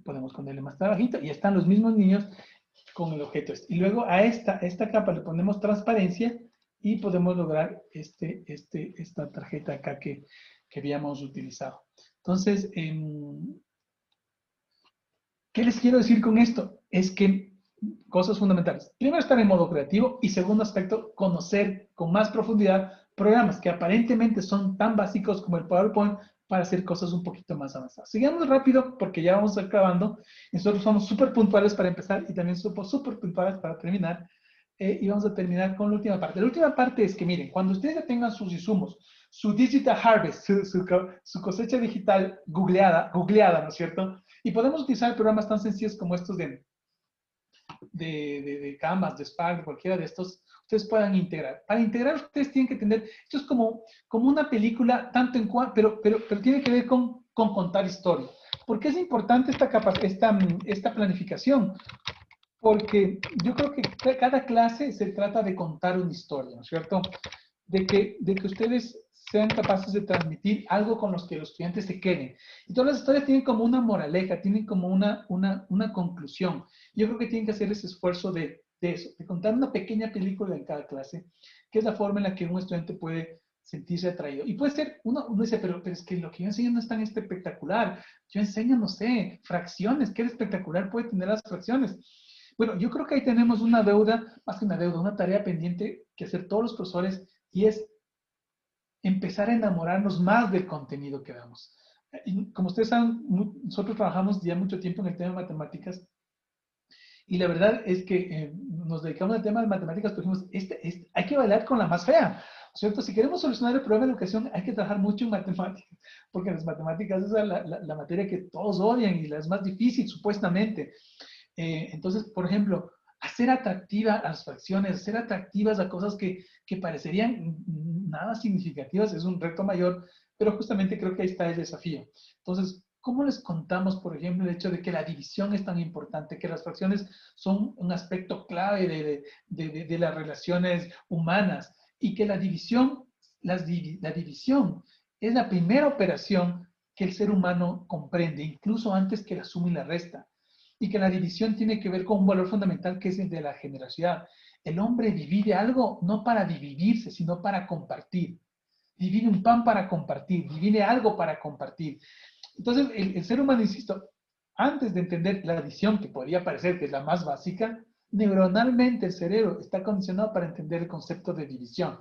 Podemos ponerle más trabajito y están los mismos niños con el objeto este. Y luego a esta capa le ponemos transparencia y podemos lograr esta tarjeta acá que habíamos utilizado. Entonces, ¿qué les quiero decir con esto? Es que cosas fundamentales. Primero, estar en modo creativo y segundo aspecto, conocer con más profundidad programas que aparentemente son tan básicos como el PowerPoint para hacer cosas un poquito más avanzadas. Sigamos rápido porque ya vamos acabando. Nosotros somos súper puntuales para empezar y también somos súper puntuales para terminar. Y vamos a terminar con la última parte. La última parte es que, miren, cuando ustedes ya tengan sus insumos, su digital harvest, su cosecha digital googleada, ¿no es cierto? Y podemos utilizar programas tan sencillos como estos de Canvas, de Spark, de cualquiera de estos, ustedes puedan integrar. Para integrar, ustedes tienen que tener, esto es como una película, tanto en pero tiene que ver con contar historia. ¿Por qué es importante esta planificación? Porque yo creo que cada clase se trata de contar una historia, ¿no es cierto? De que ustedes sean capaces de transmitir algo con los que los estudiantes se queden. Y todas las historias tienen como una moraleja, tienen como una conclusión. Yo creo que tienen que hacer ese esfuerzo de eso, de contar una pequeña película en cada clase, que es la forma en la que un estudiante puede sentirse atraído. Y puede ser, uno dice, pero es que lo que yo enseño no es tan espectacular. Yo enseño, no sé, fracciones. ¿Qué de espectacular puede tener las fracciones? Bueno, yo creo que ahí tenemos una deuda, más que una deuda, una tarea pendiente que hacer todos los profesores, y es empezar a enamorarnos más del contenido que damos. Y como ustedes saben, nosotros trabajamos ya mucho tiempo en el tema de matemáticas, y la verdad es que nos dedicamos al tema de matemáticas, porque dijimos, hay que bailar con la más fea, ¿cierto? Si queremos solucionar el problema de educación, hay que trabajar mucho en matemáticas, porque las matemáticas es la materia que todos odian y la es más difícil, supuestamente. Entonces, por ejemplo, hacer atractivas a las fracciones, hacer atractivas a cosas que parecerían nada significativas es un reto mayor, pero justamente creo que ahí está el desafío. Entonces, ¿cómo les contamos, por ejemplo, el hecho de que la división es tan importante, que las fracciones son un aspecto clave de las relaciones humanas y que la división es la primera operación que el ser humano comprende, incluso antes que la suma y la resta? Y que la división tiene que ver con un valor fundamental que es el de la generosidad. El hombre divide algo no para dividirse, sino para compartir. Divide un pan para compartir, divide algo para compartir. Entonces, el ser humano, insisto, antes de entender la adición, que podría parecer que es la más básica, neuronalmente el cerebro está condicionado para entender el concepto de división.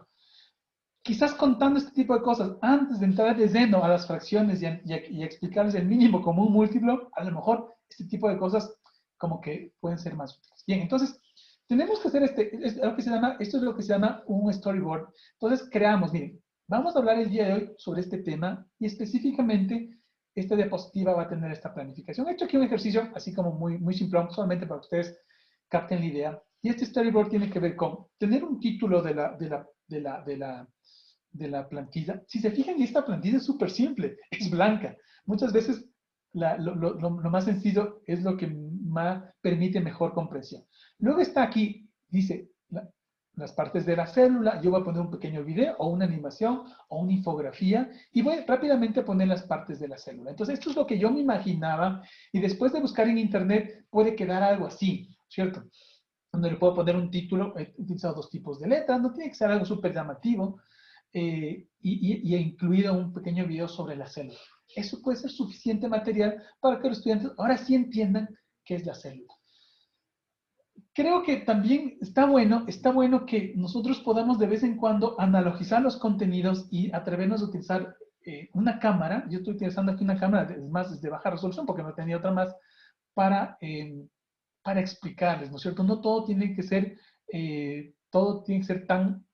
Quizás contando este tipo de cosas, antes de entrar de lleno a las fracciones y explicarles el mínimo como un múltiplo, a lo mejor este tipo de cosas como que pueden ser más útiles. Bien, entonces, tenemos que hacer esto es lo que se llama un storyboard. Entonces, creamos, miren, vamos a hablar el día de hoy sobre este tema y específicamente esta diapositiva va a tener esta planificación. He hecho aquí un ejercicio así como muy simple, solamente para que ustedes capten la idea. Y este storyboard tiene que ver con tener un título de la plantilla. Si se fijan, esta plantilla es súper simple, es blanca. Muchas veces lo más sencillo es lo que más permite mejor comprensión. Luego está aquí, dice, las partes de la célula. Yo voy a poner un pequeño video o una animación o una infografía y voy rápidamente a poner las partes de la célula. Entonces, esto es lo que yo me imaginaba y después de buscar en internet puede quedar algo así, ¿cierto? Donde le puedo poner un título. He utilizado dos tipos de letras, no tiene que ser algo súper llamativo, y he incluido un pequeño video sobre la célula. Eso puede ser suficiente material para que los estudiantes ahora sí entiendan qué es la célula. Creo que también está bueno que nosotros podamos de vez en cuando analogizar los contenidos y atrevernos a utilizar una cámara. Yo estoy utilizando aquí una cámara, es más, de baja resolución porque no tenía otra más, para explicarles, ¿no es cierto? No todo tiene que ser, tan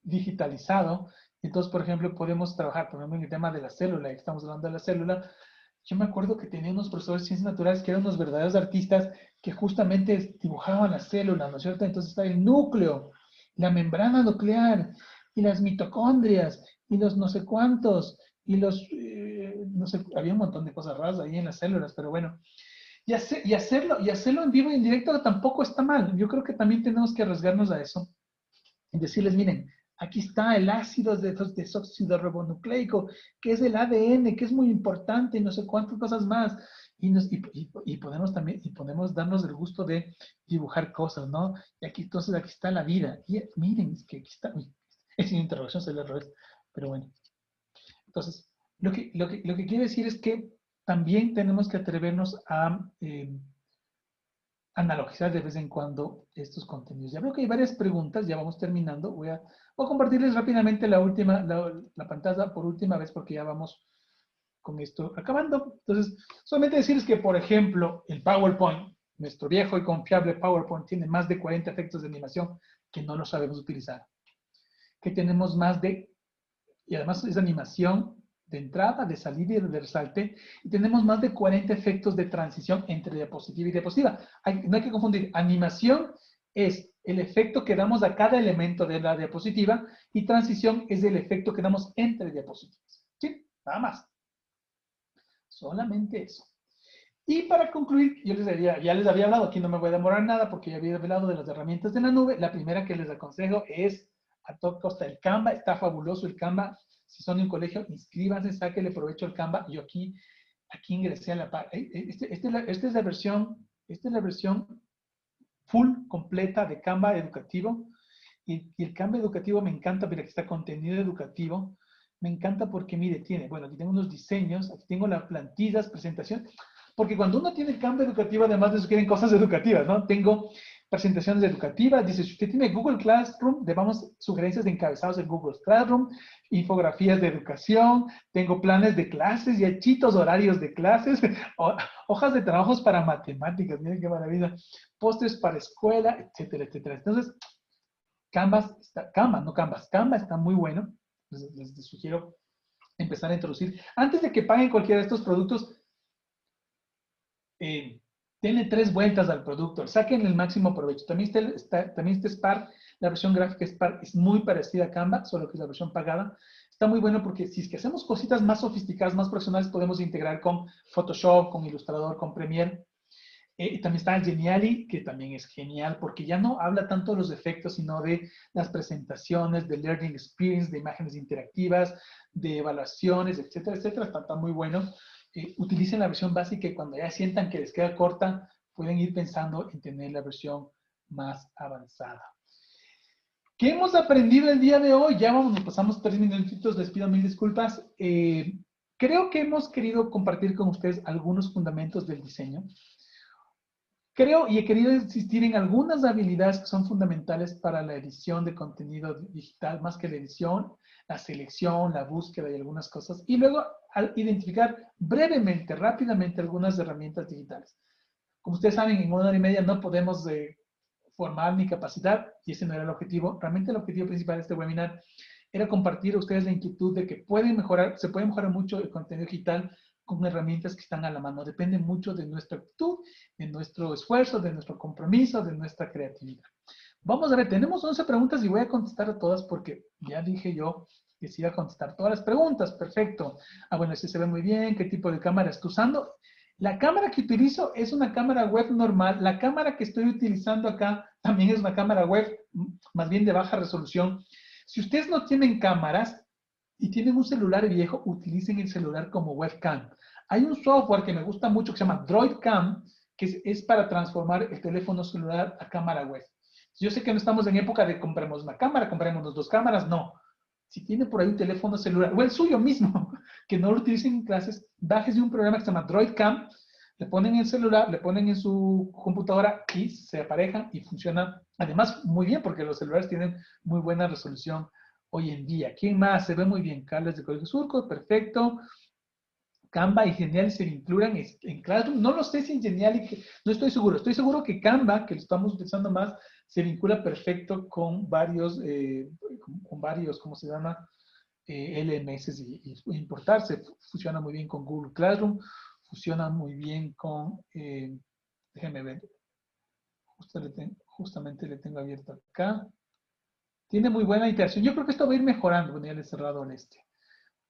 digitalizado. Entonces, por ejemplo, podemos trabajar, por ejemplo, en el tema de la célula, y estamos hablando de la célula. Yo me acuerdo que tenía unos profesores de ciencias naturales que eran unos verdaderos artistas que justamente dibujaban la célula, ¿no es cierto? Entonces está el núcleo, la membrana nuclear, y las mitocondrias, y los no sé cuántos, y no sé, había un montón de cosas raras ahí en las células, pero bueno. y hacerlo en vivo y en directo tampoco está mal. Yo creo que también tenemos que arriesgarnos a eso y decirles, miren, aquí está el ácido desóxido ribonucleico, que es el ADN, que es muy importante y no sé cuántas cosas más. Y podemos también, y podemos darnos el gusto de dibujar cosas, ¿no? Y aquí, entonces, aquí está la vida. Y miren, es que aquí está, uy, es sin interrogación, se le al revés, pero bueno. Entonces, lo que quiero decir es que también tenemos que atrevernos a analogizar de vez en cuando estos contenidos. Ya veo que hay varias preguntas, ya vamos terminando. Voy a compartirles rápidamente la pantalla por última vez porque ya vamos con esto acabando. Entonces, solamente decirles que, por ejemplo, el PowerPoint, nuestro viejo y confiable PowerPoint, tiene más de 40 efectos de animación que no lo sabemos utilizar. Que tenemos más de, y además es animación de entrada, de salida y de resalte, y tenemos más de 40 efectos de transición entre diapositiva y diapositiva. No hay que confundir, animación es el efecto que damos a cada elemento de la diapositiva y transición es el efecto que damos entre diapositivas. ¿Sí? Nada más. Solamente eso. Y para concluir, ya les había hablado, aquí no me voy a demorar nada porque ya había hablado de las herramientas de la nube. La primera que les aconsejo es a toda costa el Canva. Está fabuloso el Canva. Si son de un colegio, inscríbanse, sáquenle provecho al Canva. Yo aquí ingresé a la página. Esta es la versión full, completa de Canva educativo. Y el Canva educativo me encanta, mira, aquí está contenido educativo. Me encanta porque, mire, bueno, aquí tengo unos diseños, aquí tengo las plantillas, presentación. Porque cuando uno tiene Canva educativo, además de eso, quieren cosas educativas, ¿no? Tengo presentaciones educativas, dice, si usted tiene Google Classroom, le vamos sugerencias de encabezados en Google Classroom, infografías de educación, tengo planes de clases y hechitos horarios de clases, hojas de trabajos para matemáticas, miren qué maravilla, pósters para escuela, etcétera, etcétera. Entonces, Canva está muy bueno. Les sugiero empezar a introducir. Antes de que paguen cualquiera de estos productos, denle 3 vueltas al producto, saquen el máximo provecho. También está Spark, la versión gráfica Spark es muy parecida a Canva, solo que es la versión pagada. Está muy bueno porque si es que hacemos cositas más sofisticadas, más profesionales, podemos integrar con Photoshop, con Illustrator, con Premiere. También está Geniali, que también es genial, porque ya no habla tanto de los efectos, sino de las presentaciones, de learning experience, de imágenes interactivas, de evaluaciones, etcétera, etcétera. Está muy bueno. Utilicen la versión básica y cuando ya sientan que les queda corta, pueden ir pensando en tener la versión más avanzada. ¿Qué hemos aprendido el día de hoy? Ya vamos, nos pasamos 3 minutitos, les pido 1000 disculpas. Creo que hemos querido compartir con ustedes algunos fundamentos del diseño. Creo y he querido insistir en algunas habilidades que son fundamentales para la edición de contenido digital, más que la edición, la selección, la búsqueda y algunas cosas. Y luego identificar brevemente, rápidamente algunas herramientas digitales. Como ustedes saben, en 1 hora y media no podemos formar ni capacitar y ese no era el objetivo. Realmente el objetivo principal de este webinar era compartir a ustedes la inquietud de que se puede mejorar mucho el contenido digital con herramientas que están a la mano. Depende mucho de nuestra actitud, de nuestro esfuerzo, de nuestro compromiso, de nuestra creatividad. Vamos a ver, tenemos 11 preguntas y voy a contestar a todas porque ya dije yo que sí iba a contestar todas las preguntas. Perfecto. Bueno, ese se ve muy bien. ¿Qué tipo de cámara estás usando? La cámara que utilizo es una cámara web normal. La cámara que estoy utilizando acá también es una cámara web, más bien de baja resolución. Si ustedes no tienen cámaras y tienen un celular viejo, utilicen el celular como webcam. Hay un software que me gusta mucho que se llama DroidCam, que es para transformar el teléfono celular a cámara web. Yo sé que no estamos en época de compremos una cámara, compremos 2 cámaras, no. Si tiene por ahí un teléfono celular, o el suyo mismo, que no lo utilicen en clases, bájese un programa que se llama DroidCam, le ponen en el celular, le ponen en su computadora y se aparejan y funciona además muy bien porque los celulares tienen muy buena resolución hoy en día. ¿Quién más? Se ve muy bien. Carlos de Colegio Surco, perfecto. Canva y Genial se vinculan en Classroom. No lo sé si en Genial, no estoy seguro. Estoy seguro que Canva, que lo estamos utilizando más, se vincula perfecto con varios, ¿cómo se llama? LMS y importarse. Funciona muy bien con Google Classroom, funciona muy bien con, déjenme ver, justamente le tengo abierto acá. Tiene muy buena interacción. Yo creo que esto va a ir mejorando. Bueno, ya le he cerrado al este.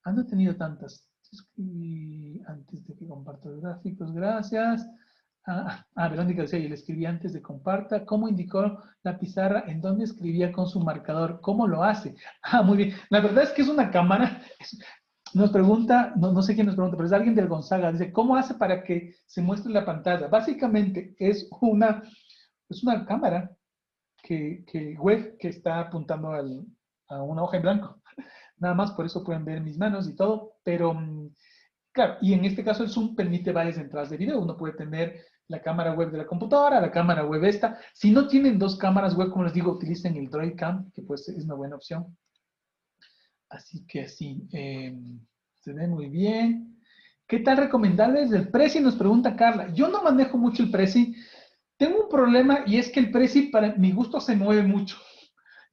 Han no tenido tantas. Escribí antes de que comparta los gráficos. Gracias. Verónica decía, y le escribí antes de comparta. ¿Cómo indicó la pizarra en dónde escribía con su marcador? ¿Cómo lo hace? Muy bien. La verdad es que es una cámara. Nos pregunta, no sé quién nos pregunta, pero es alguien del Gonzaga. Dice, ¿cómo hace para que se muestre la pantalla? Básicamente es una cámara web que está apuntando a una hoja en blanco. Nada más, por eso pueden ver mis manos y todo, pero claro, y en este caso el Zoom permite varias entradas de video. Uno puede tener la cámara web de la computadora, la cámara web esta. Si no tienen dos cámaras web, como les digo, utilicen el Droidcam, que pues es una buena opción. Así que así, se ve muy bien. ¿Qué tal recomendables del Prezi? Nos pregunta Carla. Yo no manejo mucho el Prezi. Tengo un problema y es que el Prezi, para mi gusto, se mueve mucho.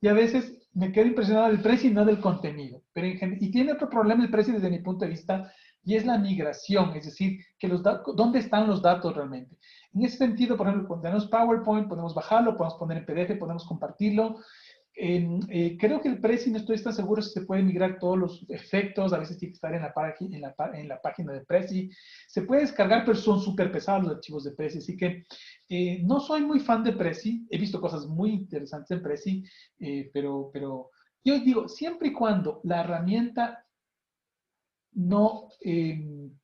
Y a veces me quedo impresionado del Prezi y no del contenido. Y tiene otro problema el Prezi desde mi punto de vista, y es la migración, es decir, que ¿dónde están los datos realmente? En ese sentido, por ejemplo, cuando tenemos PowerPoint, podemos bajarlo, podemos poner en PDF, podemos compartirlo. Creo que el Prezi, no estoy tan seguro si se puede migrar todos los efectos, a veces tiene que estar en la página de Prezi. Se puede descargar, pero son súper pesados los archivos de Prezi, así que no soy muy fan de Prezi. He visto cosas muy interesantes en Prezi, pero yo digo, siempre y cuando la herramienta no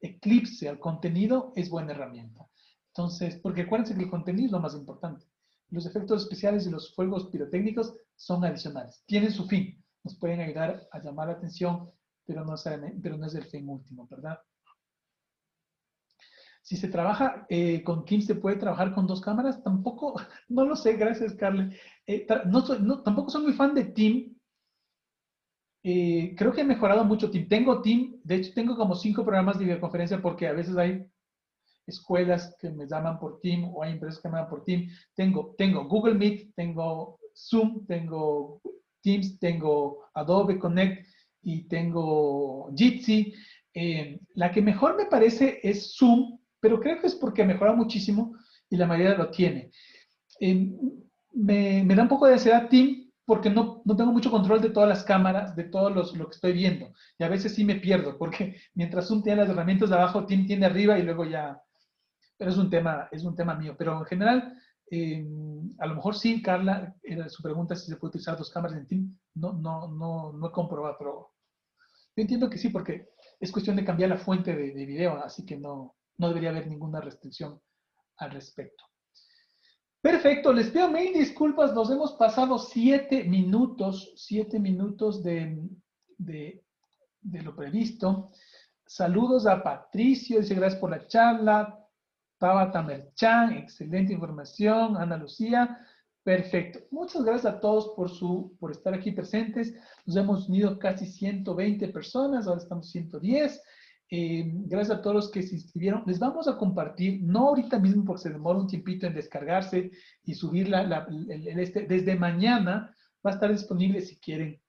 eclipse al contenido, es buena herramienta. Entonces, porque acuérdense que el contenido es lo más importante. Los efectos especiales y los fuegos pirotécnicos son adicionales. Tienen su fin. Nos pueden ayudar a llamar la atención, pero no es el fin último, ¿verdad? Si se trabaja con Teams, ¿se puede trabajar con dos cámaras? Tampoco, no lo sé, gracias, Carly. Tampoco soy muy fan de Team. Creo que he mejorado mucho Team. Tengo Team, de hecho tengo como 5 programas de videoconferencia porque a veces hay escuelas que me llaman por Team o hay empresas que me llaman por Team. Tengo Google Meet, tengo Zoom, tengo Teams, tengo Adobe Connect y tengo Jitsi. La que mejor me parece es Zoom, pero creo que es porque mejora muchísimo y la mayoría lo tiene. Me da un poco de ansiedad Team porque no tengo mucho control de todas las cámaras, de todo lo que estoy viendo. Y a veces sí me pierdo, porque mientras Zoom tiene las herramientas de abajo, Team tiene arriba y luego ya... Pero es un tema mío. Pero en general, a lo mejor sí, Carla, era su pregunta si se puede utilizar dos cámaras en Team. No he comprobado, pero yo entiendo que sí, porque es cuestión de cambiar la fuente de video, así que no debería haber ninguna restricción al respecto. Perfecto, les pido mil disculpas, nos hemos pasado 7 minutos de lo previsto. Saludos a Patricio, dice gracias por la charla. Tabata Merchan, excelente información. Ana Lucía, perfecto. Muchas gracias a todos por estar aquí presentes. Nos hemos unido casi 120 personas, ahora estamos 110. Gracias a todos los que se inscribieron. Les vamos a compartir, no ahorita mismo porque se demora un tiempito en descargarse y subir desde mañana va a estar disponible si quieren.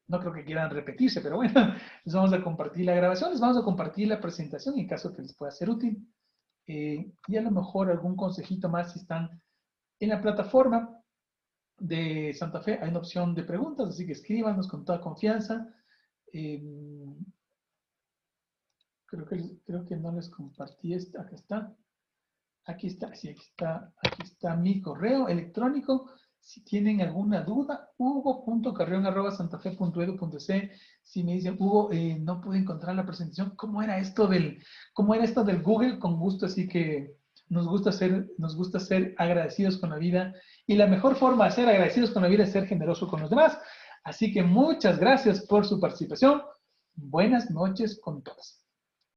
No creo que quieran repetirse, pero bueno, les vamos a compartir la grabación, les vamos a compartir la presentación en caso que les pueda ser útil. Y a lo mejor algún consejito más si están en la plataforma de Santa Fe. Hay una opción de preguntas, así que escríbanos con toda confianza. Creo que no les compartí esta. Acá está. Aquí está mi correo electrónico. Si tienen alguna duda, hugo.carrion@santafe.edu.c. Si me dicen, Hugo, no pude encontrar la presentación, ¿cómo era esto del Google? Con gusto, así que nos gusta ser agradecidos con la vida. Y la mejor forma de ser agradecidos con la vida es ser generoso con los demás. Así que muchas gracias por su participación. Buenas noches con todos.